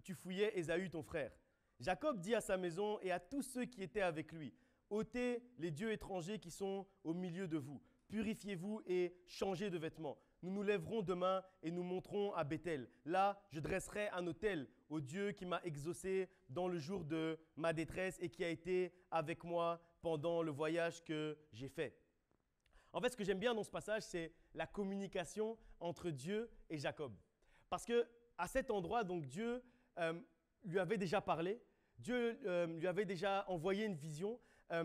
tu fouillais Ésaü ton frère, Jacob dit à sa maison et à tous ceux qui étaient avec lui, ôtez les dieux étrangers qui sont au milieu de vous. Purifiez-vous et changez de vêtements. Nous nous lèverons demain et nous monterons à Béthel. Là, je dresserai un autel au Dieu qui m'a exaucé dans le jour de ma détresse et qui a été avec moi pendant le voyage que j'ai fait. En fait, ce que j'aime bien dans ce passage, c'est la communication entre Dieu et Jacob. Parce que à cet endroit, donc Dieu lui avait déjà parlé, Dieu lui avait déjà envoyé une vision.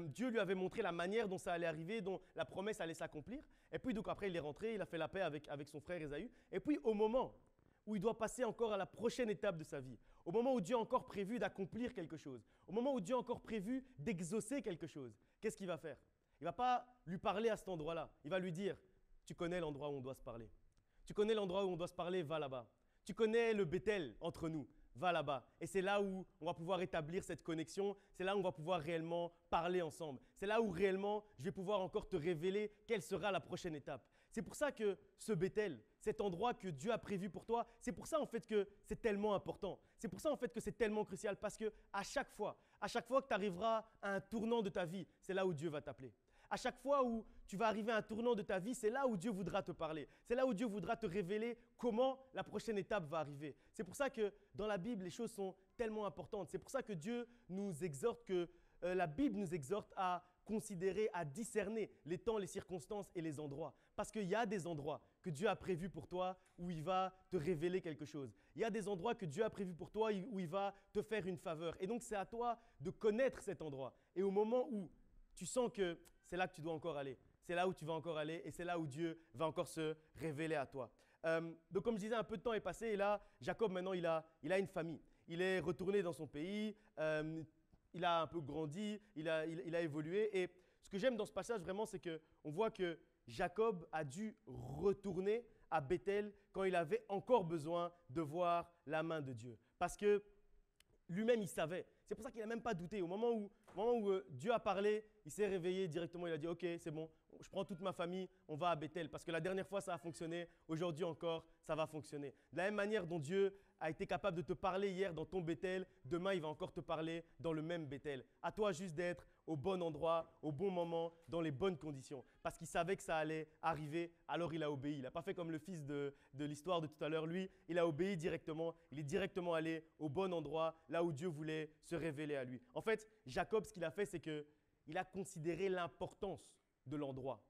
Dieu lui avait montré la manière dont ça allait arriver, dont la promesse allait s'accomplir. Et puis donc après, il est rentré, il a fait la paix avec son frère Ésaü. Et puis au moment où il doit passer encore à la prochaine étape de sa vie, au moment où Dieu a encore prévu d'accomplir quelque chose, au moment où Dieu a encore prévu d'exaucer quelque chose, qu'est-ce qu'il va faire? Il ne va pas lui parler à cet endroit-là. Il va lui dire, tu connais l'endroit où on doit se parler. Tu connais l'endroit où on doit se parler, va là-bas. Tu connais le Béthel entre nous. Va là-bas. Et c'est là où on va pouvoir établir cette connexion. C'est là où on va pouvoir réellement parler ensemble. C'est là où réellement je vais pouvoir encore te révéler quelle sera la prochaine étape. C'est pour ça que ce Béthel, cet endroit que Dieu a prévu pour toi, c'est pour ça en fait que c'est tellement important. C'est pour ça en fait que c'est tellement crucial parce que à chaque fois que tu arriveras à un tournant de ta vie, c'est là où Dieu va t'appeler. À chaque fois où tu vas arriver à un tournant de ta vie, c'est là où Dieu voudra te parler. C'est là où Dieu voudra te révéler comment la prochaine étape va arriver. C'est pour ça que dans la Bible, les choses sont tellement importantes. C'est pour ça que Dieu nous exhorte, que la Bible nous exhorte à considérer, à discerner les temps, les circonstances et les endroits. Parce qu'il y a des endroits que Dieu a prévus pour toi où il va te révéler quelque chose. Il y a des endroits que Dieu a prévus pour toi où il va te faire une faveur. Et donc, c'est à toi de connaître cet endroit. Et au moment où tu sens que c'est là que tu dois encore aller. C'est là où tu vas encore aller et c'est là où Dieu va encore se révéler à toi. Donc comme je disais, un peu de temps est passé et là, Jacob maintenant, il a une famille. Il est retourné dans son pays, il a un peu grandi, il a évolué. Et ce que j'aime dans ce passage vraiment, c'est qu'on voit que Jacob a dû retourner à Béthel quand il avait encore besoin de voir la main de Dieu. Parce que lui-même, il savait. C'est pour ça qu'il n'a même pas douté. Au moment où Dieu a parlé, il s'est réveillé directement. Il a dit, OK, c'est bon, je prends toute ma famille, on va à Béthel. Parce que la dernière fois, ça a fonctionné. Aujourd'hui encore, ça va fonctionner. De la même manière dont Dieu a été capable de te parler hier dans ton Béthel, demain, il va encore te parler dans le même Béthel. À toi juste d'être au bon endroit, au bon moment, dans les bonnes conditions. Parce qu'il savait que ça allait arriver, alors il a obéi. Il n'a pas fait comme le fils de l'histoire de tout à l'heure. Lui, il a obéi directement. Il est directement allé au bon endroit, là où Dieu voulait se révéler à lui. En fait, Jacob, ce qu'il a fait, c'est qu'il a considéré l'importance de l'endroit.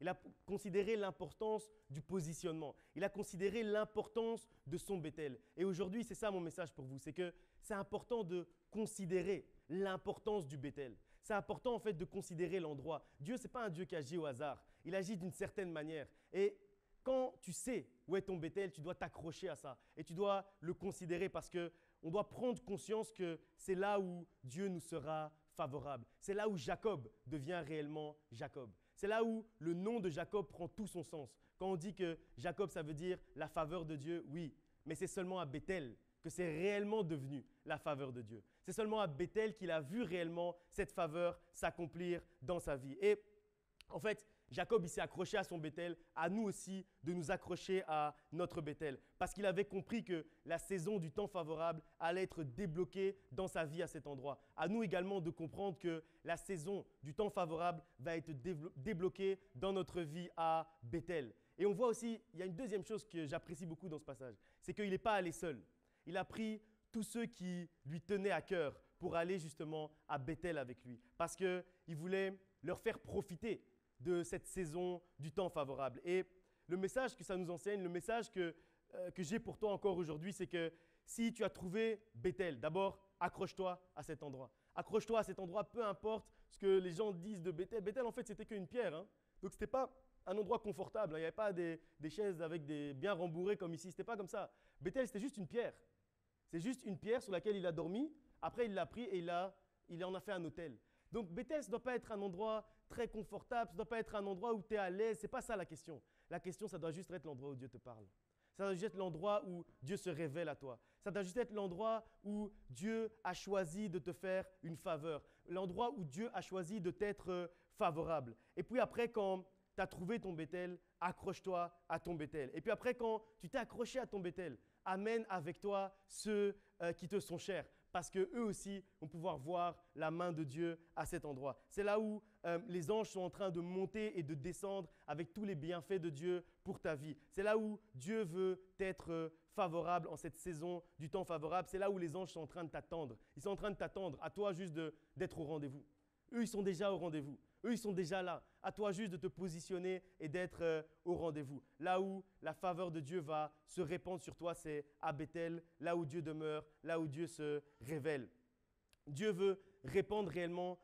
Il a considéré l'importance du positionnement. Il a considéré l'importance de son Béthel. Et aujourd'hui, c'est ça mon message pour vous, c'est que c'est important de considérer l'importance du Béthel. C'est important en fait de considérer l'endroit. Dieu, ce n'est pas un Dieu qui agit au hasard. Il agit d'une certaine manière. Et quand tu sais où est ton Béthel, tu dois t'accrocher à ça. Et tu dois le considérer parce qu'on doit prendre conscience que c'est là où Dieu nous sera favorable. C'est là où Jacob devient réellement Jacob. C'est là où le nom de Jacob prend tout son sens. Quand on dit que Jacob, ça veut dire la faveur de Dieu, oui, mais c'est seulement à Béthel que c'est réellement devenu la faveur de Dieu. C'est seulement à Béthel qu'il a vu réellement cette faveur s'accomplir dans sa vie. Et en fait, Jacob, il s'est accroché à son Béthel, à nous aussi de nous accrocher à notre Béthel. Parce qu'il avait compris que la saison du temps favorable allait être débloquée dans sa vie à cet endroit. À nous également de comprendre que la saison du temps favorable va être débloquée dans notre vie à Béthel. Et on voit aussi, il y a une deuxième chose que j'apprécie beaucoup dans ce passage, c'est qu'il n'est pas allé seul. Il a pris tous ceux qui lui tenaient à cœur pour aller justement à Béthel avec lui. Parce qu'il voulait leur faire profiter de cette saison du temps favorable. Et le message que ça nous enseigne, le message que que j'ai pour toi encore aujourd'hui, c'est que si tu as trouvé Bethel, d'abord, accroche-toi à cet endroit. Accroche-toi à cet endroit, peu importe ce que les gens disent de Bethel. Bethel, en fait, c'était qu'une pierre. Hein. Donc, ce n'était pas un endroit confortable. Hein. Il n'y avait pas des chaises avec des bien rembourrées comme ici. Ce n'était pas comme ça. Bethel, c'était juste une pierre. C'est juste une pierre sur laquelle il a dormi. Après, il l'a pris et il en a fait un hôtel. Donc, Bethel, ça ne doit pas être un endroit très confortable. Ça ne doit pas être un endroit où tu es à l'aise. Ce n'est pas ça la question. La question, ça doit juste être l'endroit où Dieu te parle. Ça doit juste être l'endroit où Dieu se révèle à toi. Ça doit juste être l'endroit où Dieu a choisi de te faire une faveur. L'endroit où Dieu a choisi de t'être favorable. Et puis après, quand tu as trouvé ton Bethel, accroche-toi à ton Bethel. Et puis après, quand tu t'es accroché à ton Bethel, amène avec toi ceux qui te sont chers. Parce qu'eux aussi vont pouvoir voir la main de Dieu à cet endroit. C'est là où les anges sont en train de monter et de descendre avec tous les bienfaits de Dieu pour ta vie. C'est là où Dieu veut t'être favorable en cette saison du temps favorable. C'est là où les anges sont en train de t'attendre. Ils sont en train de t'attendre, à toi juste d'être au rendez-vous. Eux, ils sont déjà au rendez-vous. Eux, ils sont déjà là. À toi juste de te positionner et d'être au rendez-vous. Là où la faveur de Dieu va se répandre sur toi, c'est à Bethel, là où Dieu demeure, là où Dieu se révèle. Dieu veut répandre réellement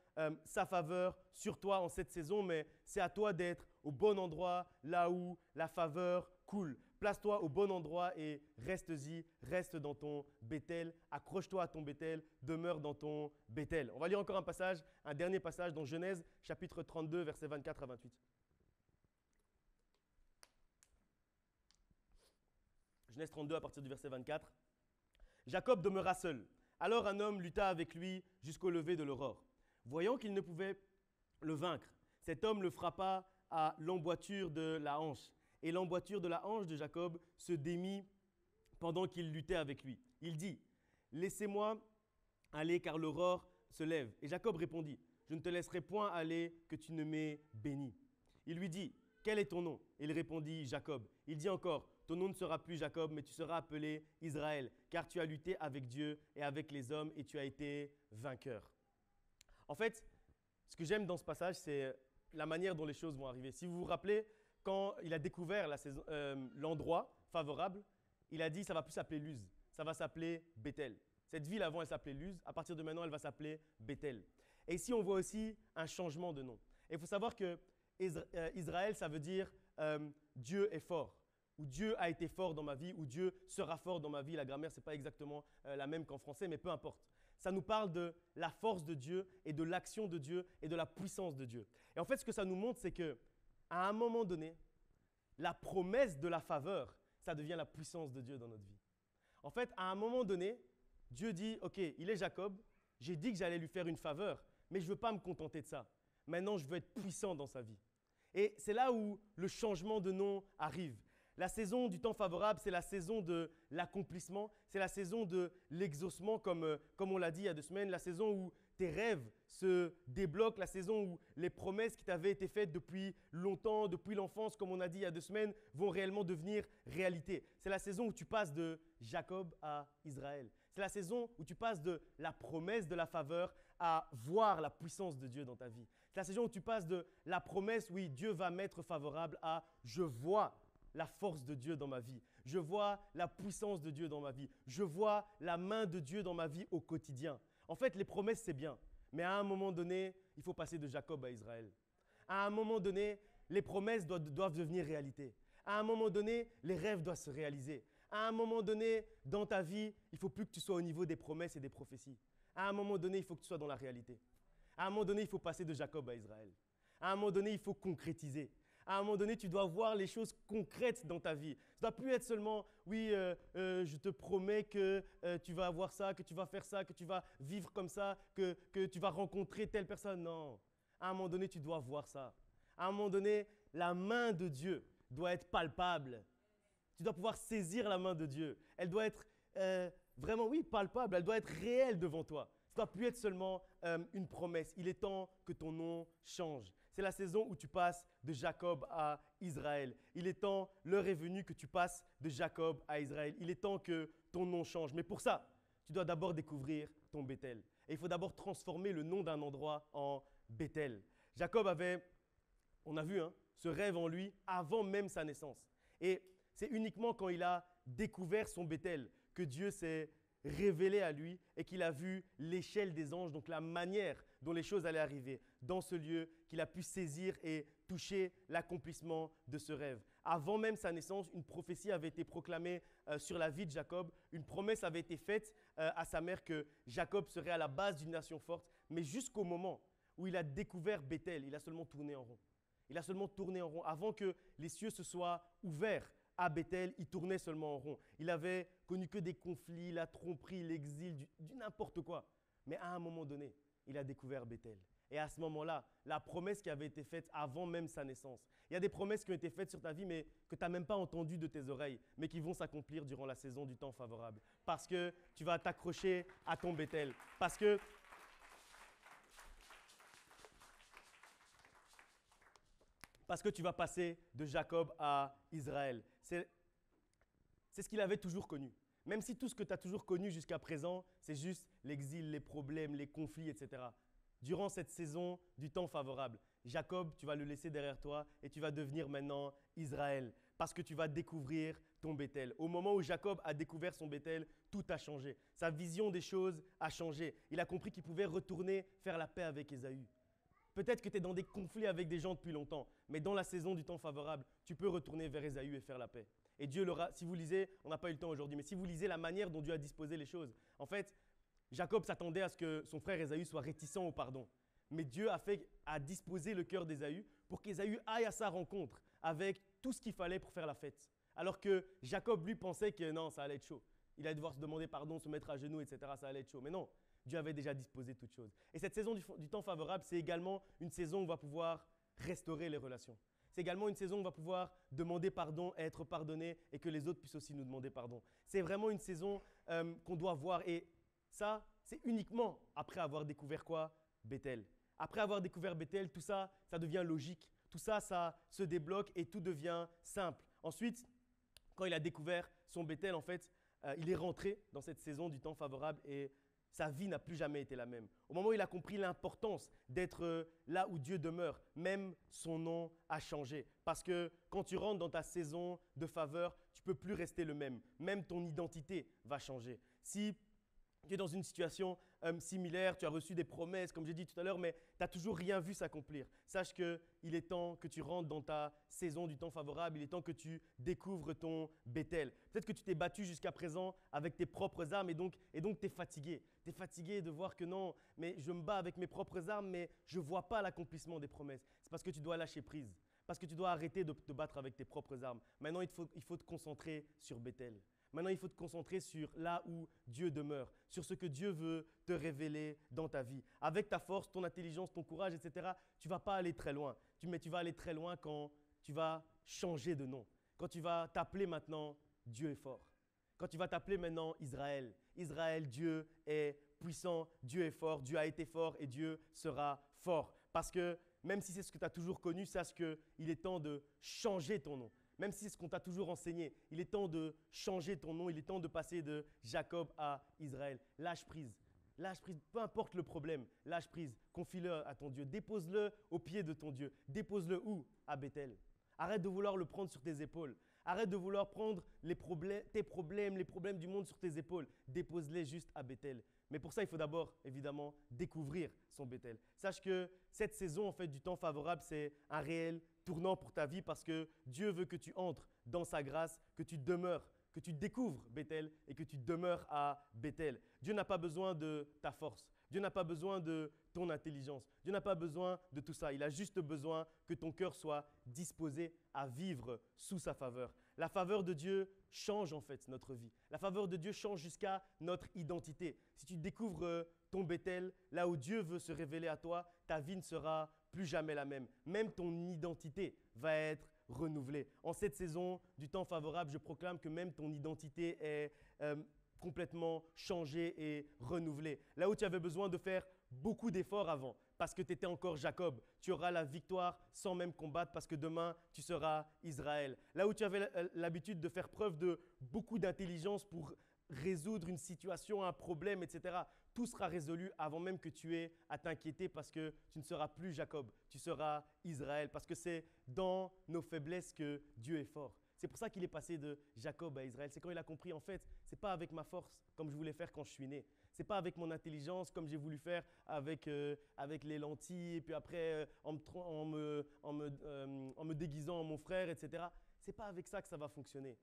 sa faveur sur toi en cette saison, mais c'est à toi d'être au bon endroit, là où la faveur coule. Place-toi au bon endroit et reste-y, reste dans ton Bethel, accroche-toi à ton Bethel, demeure dans ton Bethel. On va lire encore un passage, un dernier passage dans Genèse, chapitre 32, versets 24 à 28. Genèse 32 à partir du verset 24. Jacob demeura seul. Alors un homme lutta avec lui jusqu'au lever de l'aurore. Voyant qu'il ne pouvait le vaincre, cet homme le frappa à l'emboîture de la hanche. Et l'emboîture de la hanche de Jacob se démit pendant qu'il luttait avec lui. Il dit, « Laissez-moi aller car l'aurore se lève. » Et Jacob répondit, « Je ne te laisserai point aller que tu ne m'aies béni. » Il lui dit, « Quel est ton nom ?» Il répondit, « Jacob. » Il dit encore, « Ton nom ne sera plus Jacob, mais tu seras appelé Israël, car tu as lutté avec Dieu et avec les hommes et tu as été vainqueur. » En fait, ce que j'aime dans ce passage, c'est la manière dont les choses vont arriver. Si vous vous rappelez, quand il a découvert l'endroit favorable, il a dit ça ne va plus s'appeler Luz, ça va s'appeler Bethel. Cette ville avant, elle s'appelait Luz. À partir de maintenant, elle va s'appeler Bethel. Et ici, on voit aussi un changement de nom. Et il faut savoir que Israël, ça veut dire Dieu est fort, ou Dieu a été fort dans ma vie, ou Dieu sera fort dans ma vie. La grammaire, ce n'est pas exactement la même qu'en français, mais peu importe. Ça nous parle de la force de Dieu et de l'action de Dieu et de la puissance de Dieu. Et en fait, ce que ça nous montre, c'est que à un moment donné, la promesse de la faveur, ça devient la puissance de Dieu dans notre vie. En fait, à un moment donné, Dieu dit, OK, il est Jacob, j'ai dit que j'allais lui faire une faveur, mais je ne veux pas me contenter de ça. Maintenant, je veux être puissant dans sa vie. Et c'est là où le changement de nom arrive. La saison du temps favorable, c'est la saison de l'accomplissement, c'est la saison de l'exaucement, comme on l'a dit il y a 2 semaines, la saison où tes rêves se débloquent, la saison où les promesses qui t'avaient été faites depuis longtemps, depuis l'enfance, comme on a dit il y a 2 semaines, vont réellement devenir réalité. C'est la saison où tu passes de Jacob à Israël. C'est la saison où tu passes de la promesse de la faveur à voir la puissance de Dieu dans ta vie. C'est la saison où tu passes de la promesse, oui, Dieu va m'être favorable, à je vois la force de Dieu dans ma vie. Je vois la puissance de Dieu dans ma vie. Je vois la main de Dieu dans ma vie au quotidien. En fait, les promesses, c'est bien. Mais à un moment donné, il faut passer de Jacob à Israël. À un moment donné, les promesses doivent devenir réalité. À un moment donné, les rêves doivent se réaliser. À un moment donné, dans ta vie, il ne faut plus que tu sois au niveau des promesses et des prophéties. À un moment donné, il faut que tu sois dans la réalité. À un moment donné, il faut passer de Jacob à Israël. À un moment donné, il faut concrétiser. À un moment donné, tu dois voir les choses concrètes dans ta vie. Ça ne doit plus être seulement, oui, je te promets que tu vas avoir ça, que tu vas faire ça, que tu vas vivre comme ça, que tu vas rencontrer telle personne. Non. À un moment donné, tu dois voir ça. À un moment donné, la main de Dieu doit être palpable. Tu dois pouvoir saisir la main de Dieu. Elle doit être vraiment, oui, palpable. Elle doit être réelle devant toi. Ça ne doit plus être seulement une promesse. Il est temps que ton nom change. C'est la saison où tu passes de Jacob à Israël. Il est temps, l'heure est venue que tu passes de Jacob à Israël. Il est temps que ton nom change. Mais pour ça, tu dois d'abord découvrir ton Bethel. Et il faut d'abord transformer le nom d'un endroit en Bethel. Jacob avait, on a vu, ce rêve en lui avant même sa naissance. Et C'est uniquement quand il a découvert son Béthel que Dieu s'est révélé à lui et qu'il a vu l'échelle des anges, donc la manière dont les choses allaient arriver dans ce lieu, qu'il a pu saisir et toucher l'accomplissement de ce rêve. Avant même sa naissance, une prophétie avait été proclamée sur la vie de Jacob. Une promesse avait été faite à sa mère que Jacob serait à la base d'une nation forte. Mais jusqu'au moment où il a découvert Béthel, il a seulement tourné en rond. Il a seulement tourné en rond. Avant que les cieux se soient ouverts à Béthel, il tournait seulement en rond. Il avait connu que des conflits, la tromperie, l'exil, du n'importe quoi. Mais à un moment donné, il a découvert Béthel. Et à ce moment-là, la promesse qui avait été faite avant même sa naissance. Il y a des promesses qui ont été faites sur ta vie, mais que tu n'as même pas entendues de tes oreilles, mais qui vont s'accomplir durant la saison du temps favorable. Parce que tu vas t'accrocher à ton Béthel. Parce que tu vas passer de Jacob à Israël. C'est ce qu'il avait toujours connu. Même si tout ce que tu as toujours connu jusqu'à présent, c'est juste l'exil, les problèmes, les conflits, etc. Durant cette saison du temps favorable, Jacob, tu vas le laisser derrière toi et tu vas devenir maintenant Israël parce que tu vas découvrir ton Béthel. Au moment où Jacob a découvert son Béthel, tout a changé. Sa vision des choses a changé. Il a compris qu'il pouvait retourner faire la paix avec Ésaü. Peut-être que tu es dans des conflits avec des gens depuis longtemps, mais dans la saison du temps favorable, tu peux retourner vers Ésaü et faire la paix. Et Dieu l'aura, si vous lisez, on n'a pas eu le temps aujourd'hui, mais si vous lisez la manière dont Dieu a disposé les choses, en fait, Jacob s'attendait à ce que son frère Ésaü soit réticent au pardon. Mais Dieu a disposé le cœur d'Ésaü pour qu'Ésaü aille à sa rencontre avec tout ce qu'il fallait pour faire la fête. Alors que Jacob, lui, pensait que non, ça allait être chaud. Il allait devoir se demander pardon, se mettre à genoux, etc. Ça allait être chaud. Mais non, Dieu avait déjà disposé toutes choses. Et cette saison du temps favorable, c'est également une saison où on va pouvoir restaurer les relations. C'est également une saison où on va pouvoir demander pardon, être pardonné et que les autres puissent aussi nous demander pardon. C'est vraiment une saison qu'on doit voir et ça, c'est uniquement après avoir découvert quoi? Béthel. Après avoir découvert Béthel, tout ça, ça devient logique. Tout ça, ça se débloque et tout devient simple. Ensuite, quand il a découvert son Béthel, en fait, il est rentré dans cette saison du temps favorable et sa vie n'a plus jamais été la même. Au moment où il a compris l'importance d'être là où Dieu demeure, même son nom a changé. Parce que quand tu rentres dans ta saison de faveur, tu ne peux plus rester le même. Même ton identité va changer. Si tu es dans une situation similaire, tu as reçu des promesses, comme j'ai dit tout à l'heure, mais tu n'as toujours rien vu s'accomplir. Sache qu'il est temps que tu rentres dans ta saison du temps favorable, il est temps que tu découvres ton Béthel. Peut-être que tu t'es battu jusqu'à présent avec tes propres armes et donc tu es fatigué. Tu es fatigué de voir que non, mais je me bats avec mes propres armes, mais je ne vois pas l'accomplissement des promesses. C'est parce que tu dois lâcher prise, parce que tu dois arrêter de te battre avec tes propres armes. Maintenant, il faut te concentrer sur Béthel. Maintenant, il faut te concentrer sur là où Dieu demeure, sur ce que Dieu veut te révéler dans ta vie. Avec ta force, ton intelligence, ton courage, etc., tu ne vas pas aller très loin. Mais tu vas aller très loin quand tu vas changer de nom. Quand tu vas t'appeler maintenant Dieu est fort. Quand tu vas t'appeler maintenant Israël. Israël, Dieu est puissant, Dieu est fort, Dieu a été fort et Dieu sera fort. Parce que même si c'est ce que tu as toujours connu, sache qu'il est temps de changer ton nom. Même si c'est ce qu'on t'a toujours enseigné, il est temps de changer ton nom, il est temps de passer de Jacob à Israël. Lâche prise, peu importe le problème, lâche prise, confie-le à ton Dieu, dépose-le au pied de ton Dieu. Dépose-le où? À Béthel. Arrête de vouloir le prendre sur tes épaules. Arrête de vouloir prendre tes problèmes, les problèmes du monde sur tes épaules. Dépose-les juste à Béthel. Mais pour ça, il faut d'abord, évidemment, découvrir son Béthel. Sache que cette saison, en fait, du temps favorable, c'est un réel tournant pour ta vie parce que Dieu veut que tu entres dans sa grâce, que tu demeures, que tu découvres Béthel et que tu demeures à Béthel. Dieu n'a pas besoin de ta force. Dieu n'a pas besoin de ton intelligence. Dieu n'a pas besoin de tout ça. Il a juste besoin que ton cœur soit disposé à vivre sous sa faveur. La faveur de Dieu change en fait notre vie. La faveur de Dieu change jusqu'à notre identité. Si tu découvres ton Béthel, là où Dieu veut se révéler à toi, ta vie ne sera plus jamais la même. Même ton identité va être renouvelée. En cette saison du temps favorable, je proclame que même ton identité est complètement changée et renouvelée. Là où tu avais besoin de faire beaucoup d'efforts avant, parce que tu étais encore Jacob, tu auras la victoire sans même combattre parce que demain, tu seras Israël. Là où tu avais l'habitude de faire preuve de beaucoup d'intelligence pour résoudre une situation, un problème, etc. Tout sera résolu avant même que tu aies à t'inquiéter parce que tu ne seras plus Jacob, tu seras Israël. Parce que c'est dans nos faiblesses que Dieu est fort. C'est pour ça qu'il est passé de Jacob à Israël. C'est quand il a compris, en fait, ce n'est pas avec ma force, comme je voulais faire quand je suis né. Ce n'est pas avec mon intelligence, comme j'ai voulu faire avec les lentilles, et puis après, en me déguisant en mon frère, etc. Ce n'est pas avec ça que ça va fonctionner.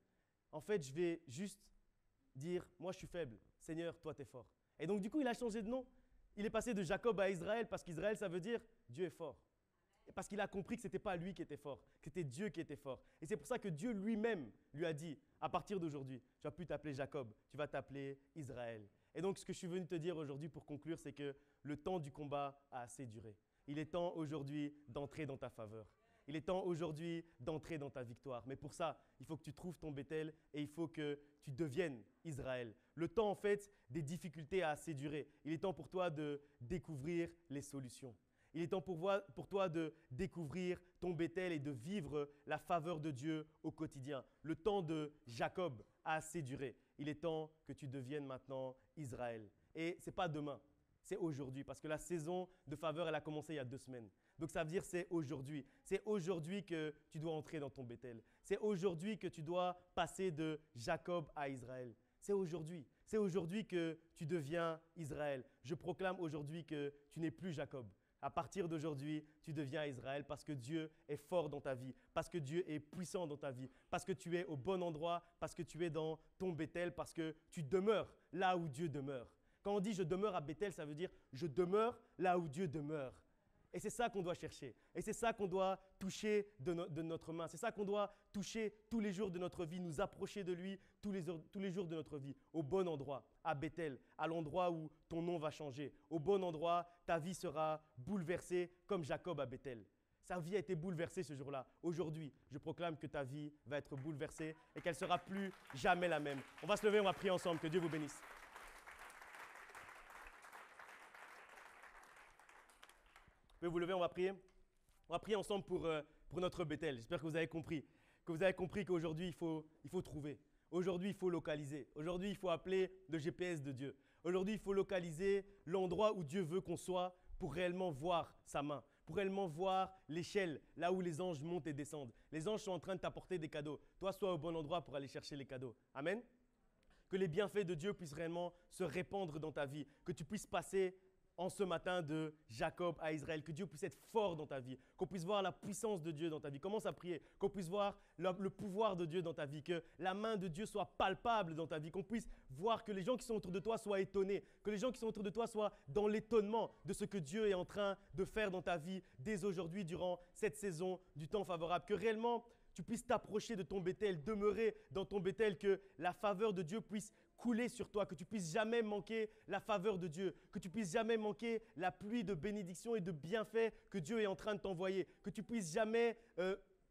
En fait, je vais juste dire, moi je suis faible, Seigneur, toi tu es fort. Et donc du coup, il a changé de nom. Il est passé de Jacob à Israël, parce qu'Israël, ça veut dire Dieu est fort. Et parce qu'il a compris que ce n'était pas lui qui était fort, que c'était Dieu qui était fort. Et c'est pour ça que Dieu lui-même lui a dit, à partir d'aujourd'hui, tu vas plus t'appeler Jacob, tu vas t'appeler Israël. Et donc ce que je suis venu te dire aujourd'hui pour conclure, c'est que le temps du combat a assez duré. Il est temps aujourd'hui d'entrer dans ta faveur. Il est temps aujourd'hui d'entrer dans ta victoire. Mais pour ça, il faut que tu trouves ton Béthel et il faut que tu deviennes Israël. Le temps, en fait, des difficultés a assez duré. Il est temps pour toi de découvrir les solutions. Il est temps pour toi de découvrir ton Béthel et de vivre la faveur de Dieu au quotidien. Le temps de Jacob a assez duré. Il est temps que tu deviennes maintenant Israël. Et ce n'est pas demain, c'est aujourd'hui. Parce que la saison de faveur, elle a commencé il y a 2 semaines. Donc ça veut dire c'est aujourd'hui. C'est aujourd'hui que tu dois entrer dans ton Béthel. C'est aujourd'hui que tu dois passer de Jacob à Israël. C'est aujourd'hui. C'est aujourd'hui que tu deviens Israël. Je proclame aujourd'hui que tu n'es plus Jacob. À partir d'aujourd'hui, tu deviens Israël parce que Dieu est fort dans ta vie, parce que Dieu est puissant dans ta vie, parce que tu es au bon endroit, parce que tu es dans ton Béthel, parce que tu demeures là où Dieu demeure. Quand on dit « je demeure à Béthel », ça veut dire « je demeure là où Dieu demeure ». Et c'est ça qu'on doit chercher. Et c'est ça qu'on doit toucher de notre main. C'est ça qu'on doit toucher tous les jours de notre vie, nous approcher de lui tous les jours de notre vie, au bon endroit, à Béthel, à l'endroit où ton nom va changer. Au bon endroit, ta vie sera bouleversée comme Jacob à Béthel. Sa vie a été bouleversée ce jour-là. Aujourd'hui, je proclame que ta vie va être bouleversée et qu'elle ne sera plus jamais la même. On va se lever, on va prier ensemble. Que Dieu vous bénisse. Vous pouvez vous lever, on va prier. On va prier ensemble pour notre Béthel. J'espère que vous avez compris. Que vous avez compris qu'aujourd'hui, il faut trouver. Aujourd'hui, il faut localiser. Aujourd'hui, il faut appeler le GPS de Dieu. Aujourd'hui, il faut localiser l'endroit où Dieu veut qu'on soit pour réellement voir sa main, pour réellement voir l'échelle, là où les anges montent et descendent. Les anges sont en train de t'apporter des cadeaux. Toi, sois au bon endroit pour aller chercher les cadeaux. Amen. Que les bienfaits de Dieu puissent réellement se répandre dans ta vie. Que tu puisses passer en ce matin de Jacob à Israël, que Dieu puisse être fort dans ta vie, qu'on puisse voir la puissance de Dieu dans ta vie. Commence à prier, qu'on puisse voir le pouvoir de Dieu dans ta vie, que la main de Dieu soit palpable dans ta vie, qu'on puisse voir que les gens qui sont autour de toi soient étonnés, que les gens qui sont autour de toi soient dans l'étonnement de ce que Dieu est en train de faire dans ta vie dès aujourd'hui, durant cette saison du temps favorable, que réellement tu puisses t'approcher de ton Béthel, demeurer dans ton Béthel, que la faveur de Dieu puisse couler sur toi, que tu puisses jamais manquer la faveur de Dieu, que tu puisses jamais manquer la pluie de bénédictions et de bienfaits que Dieu est en train de t'envoyer, que tu puisses jamais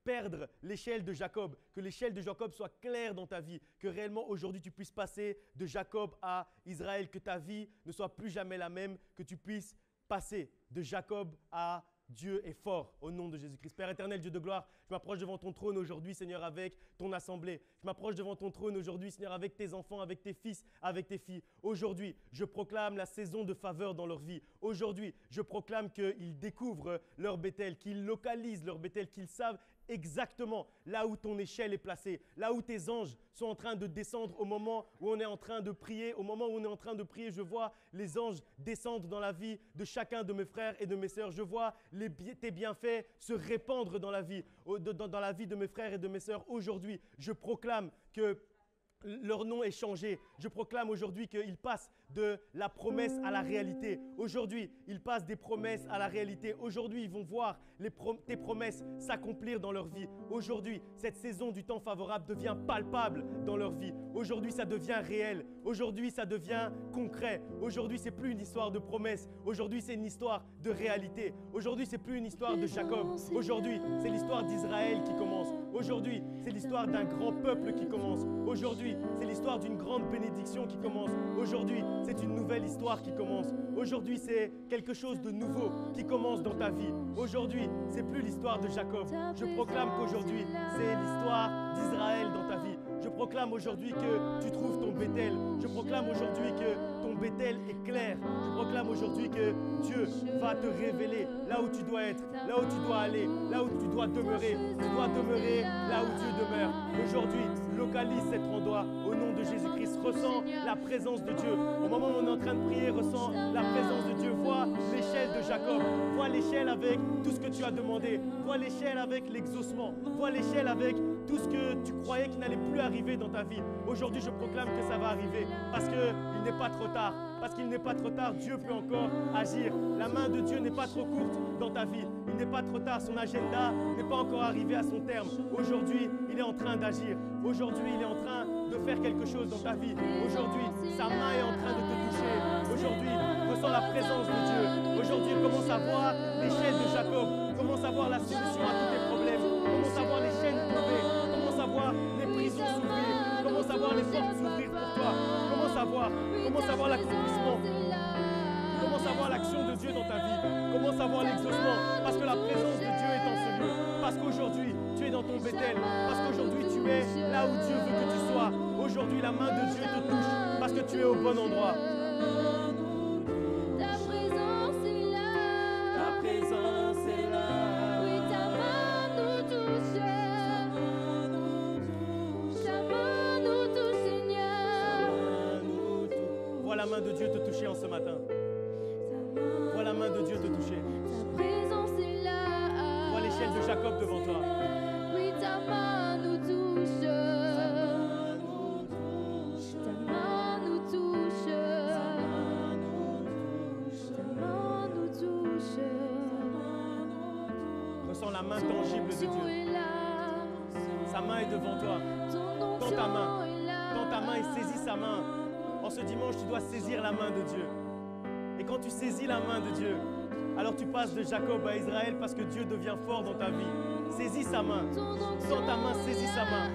perdre l'échelle de Jacob, que l'échelle de Jacob soit claire dans ta vie, que réellement aujourd'hui tu puisses passer de Jacob à Israël, que ta vie ne soit plus jamais la même, que tu puisses passer de Jacob à Dieu est fort au nom de Jésus-Christ. Père éternel, Dieu de gloire, je m'approche devant ton trône aujourd'hui, Seigneur, avec ton assemblée. Je m'approche devant ton trône aujourd'hui, Seigneur, avec tes enfants, avec tes fils, avec tes filles. Aujourd'hui, je proclame la saison de faveur dans leur vie. Aujourd'hui, je proclame qu'ils découvrent leur Béthel, qu'ils localisent leur Béthel, qu'ils savent exactement là où ton échelle est placée, là où tes anges sont en train de descendre au moment où on est en train de prier. Au moment où on est en train de prier, je vois les anges descendre dans la vie de chacun de mes frères et de mes sœurs. Je vois tes bienfaits se répandre dans la vie de mes frères et de mes sœurs. Aujourd'hui, je proclame que leur nom est changé. Je proclame aujourd'hui qu'ils passent de la promesse à la réalité. Aujourd'hui, ils passent des promesses à la réalité. Aujourd'hui, ils vont voir tes promesses s'accomplir dans leur vie. Aujourd'hui, cette saison du temps favorable devient palpable dans leur vie. Aujourd'hui, ça devient réel. Aujourd'hui, ça devient concret. Aujourd'hui, c'est plus une histoire de promesses. Aujourd'hui, c'est une histoire de réalité. Aujourd'hui, c'est plus une histoire de Jacob. Aujourd'hui, c'est l'histoire d'Israël qui commence. Aujourd'hui, c'est l'histoire d'un grand peuple qui commence. Aujourd'hui, c'est l'histoire d'une grande bénédiction qui commence. Aujourd'hui, c'est une nouvelle histoire qui commence. Aujourd'hui, c'est quelque chose de nouveau qui commence dans ta vie. Aujourd'hui, c'est plus l'histoire de Jacob. Je proclame qu'aujourd'hui, c'est l'histoire d'Israël dans ta vie. Je proclame aujourd'hui que tu trouves ton Béthel. Je proclame aujourd'hui que ton ton Bethel est clair. Je proclame aujourd'hui que Dieu va te révéler là où tu dois être, là où tu dois aller, là où tu dois demeurer. Tu dois demeurer là où Dieu demeure. Aujourd'hui, localise cet endroit au nom de Jésus-Christ. Ressens la présence de Dieu. Au moment où on est en train de prier, ressens la présence de Dieu. Vois l'échelle de Jacob. Vois l'échelle avec tout ce que tu as demandé. Vois l'échelle avec l'exaucement. Vois l'échelle avec tout ce que tu croyais qu'il n'allait plus arriver dans ta vie. Aujourd'hui, je proclame que ça va arriver parce qu'il n'est pas trop tard. Parce qu'il n'est pas trop tard, Dieu peut encore agir. La main de Dieu n'est pas trop courte dans ta vie. Il n'est pas trop tard, son agenda n'est pas encore arrivé à son terme. Aujourd'hui, il est en train d'agir. Aujourd'hui, il est en train de faire quelque chose dans ta vie. Aujourd'hui, sa main est en train de te toucher. Aujourd'hui, ressens la présence de Dieu. Aujourd'hui, commence à voir l'échelle de Jacob. Commence à voir la solution à tous tes problèmes. Commence à voir les chaînes tomber. Commence à voir les prisons s'ouvrir. Commence à voir les portes s'ouvrir pour toi. Commence à voir l'accomplissement. Commence à voir l'action de Dieu dans ta vie. Commence à voir l'exaucement. Parce que la présence de Dieu est en ce lieu. Parce qu'aujourd'hui, tu es dans ton Bethel. Parce qu'aujourd'hui, tu es là où Dieu veut que tu sois. Aujourd'hui, la main de Dieu te touche. Parce que tu es au bon endroit. Ta présence est là. Ta présence est là. Oui, ta main nous touche. Ta main nous touche, Seigneur. Vois la main de Dieu te toucher en ce matin. Vois la main de Dieu te toucher. Ta présence est là. Vois l'échelle de Jacob devant toi. Oui, ta main nous touche. Ta main nous touche. Ta main nous touche. Ressens la main tangible de Dieu. Est là. Sa main est devant toi. Ton Tends ta main. onction est là. Tends ta main et saisis sa main. En ce dimanche, tu dois saisir la main de Dieu. Et quand tu saisis la main de Dieu, alors tu passes de Jacob à Israël parce que Dieu devient fort dans ta vie. Saisis sa main. Tends ta main, saisis sa main.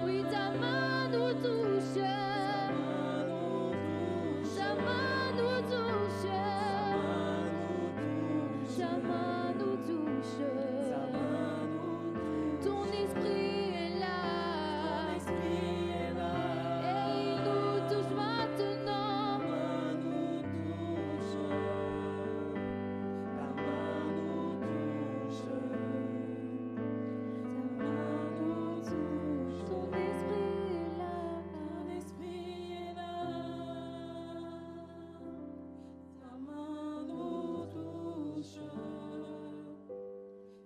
Oui, ta main nous touche. Ta main nous touche. Ta main nous touche. Ton esprit est là. Et il nous touche maintenant. Ton esprit est là. Ton esprit est là. Ta main nous touche.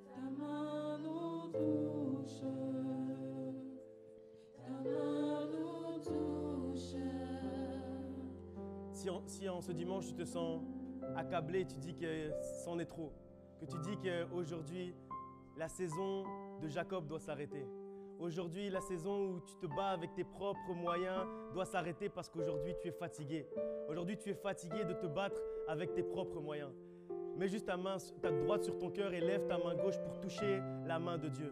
Ta main nous touche. Ta main nous touche. Si en ce dimanche, tu te sens accablé, tu dis que c'en est trop, que tu dis qu'aujourd'hui, la saison de Jacob doit s'arrêter. Aujourd'hui, la saison où tu te bats avec tes propres moyens doit s'arrêter parce qu'aujourd'hui, tu es fatigué. Aujourd'hui, tu es fatigué de te battre avec tes propres moyens. Mets juste ta droite sur ton cœur et lève ta main gauche pour toucher la main de Dieu.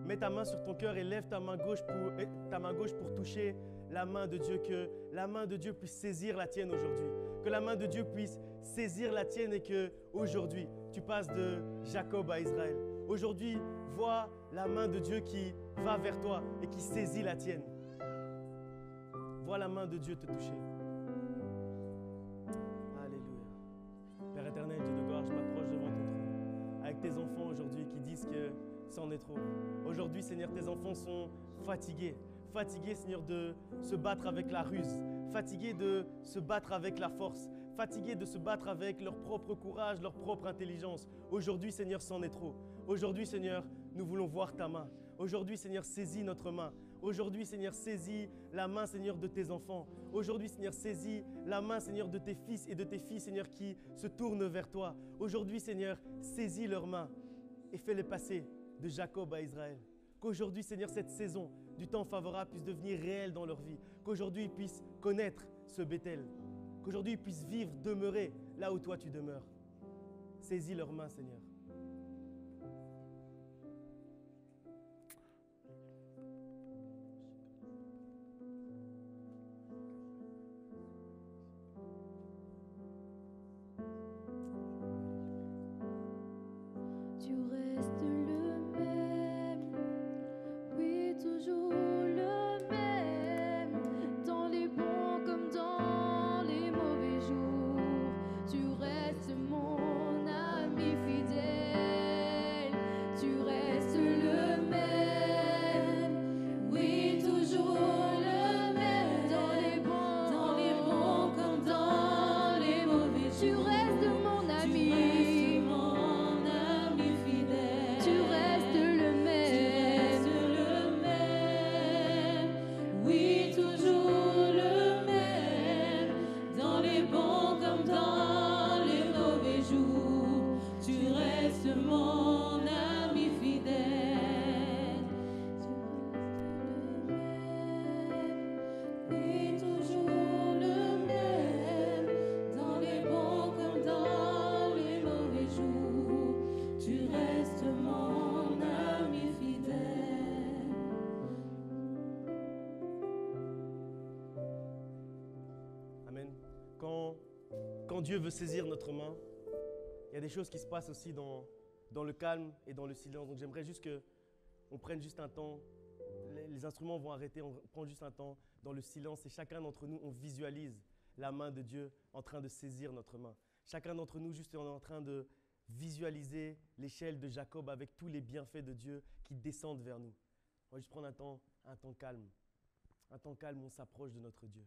Mets ta main sur ton cœur et lève ta main gauche pour toucher la main de Dieu. Que la main de Dieu puisse saisir la tienne aujourd'hui. Que la main de Dieu puisse saisir la tienne et que aujourd'hui, tu passes de Jacob à Israël. Aujourd'hui, vois la main de Dieu qui va vers toi et qui saisit la tienne. Vois la main de Dieu te toucher. Alléluia. Père éternel, Dieu de gloire, je m'approche devant ton trône avec tes enfants aujourd'hui qui disent que c'en est trop. Aujourd'hui, Seigneur, tes enfants sont fatigués. Fatigués, Seigneur, de se battre avec la ruse. Fatigués de se battre avec la force. Fatigués de se battre avec leur propre courage, leur propre intelligence. Aujourd'hui, Seigneur, c'en est trop. Aujourd'hui, Seigneur, nous voulons voir ta main. Aujourd'hui, Seigneur, saisis notre main. Aujourd'hui, Seigneur, saisis la main, Seigneur, de tes enfants. Aujourd'hui, Seigneur, saisis la main, Seigneur, de tes fils et de tes filles, Seigneur, qui se tournent vers toi. Aujourd'hui, Seigneur, saisis leurs mains et fais-les passer de Jacob à Israël. Qu'aujourd'hui, Seigneur, cette saison du temps favorable puisse devenir réelle dans leur vie. Qu'aujourd'hui, ils puissent connaître ce Bethel. Qu'aujourd'hui, ils puissent vivre, demeurer là où toi tu demeures. Saisis leurs mains, Seigneur. Tu restes le même, oui toujours le même, dans les bons comme quand Dieu veut saisir notre main, il y a des choses qui se passent aussi dans le calme et dans le silence. Donc j'aimerais juste qu'on prenne juste un temps. Les instruments vont arrêter, on prend juste un temps dans le silence et chacun d'entre nous, on visualise la main de Dieu en train de saisir notre main. Chacun d'entre nous, juste on est en train de visualiser l'échelle de Jacob avec tous les bienfaits de Dieu qui descendent vers nous. On va juste prendre un temps calme. Un temps calme où on s'approche de notre Dieu.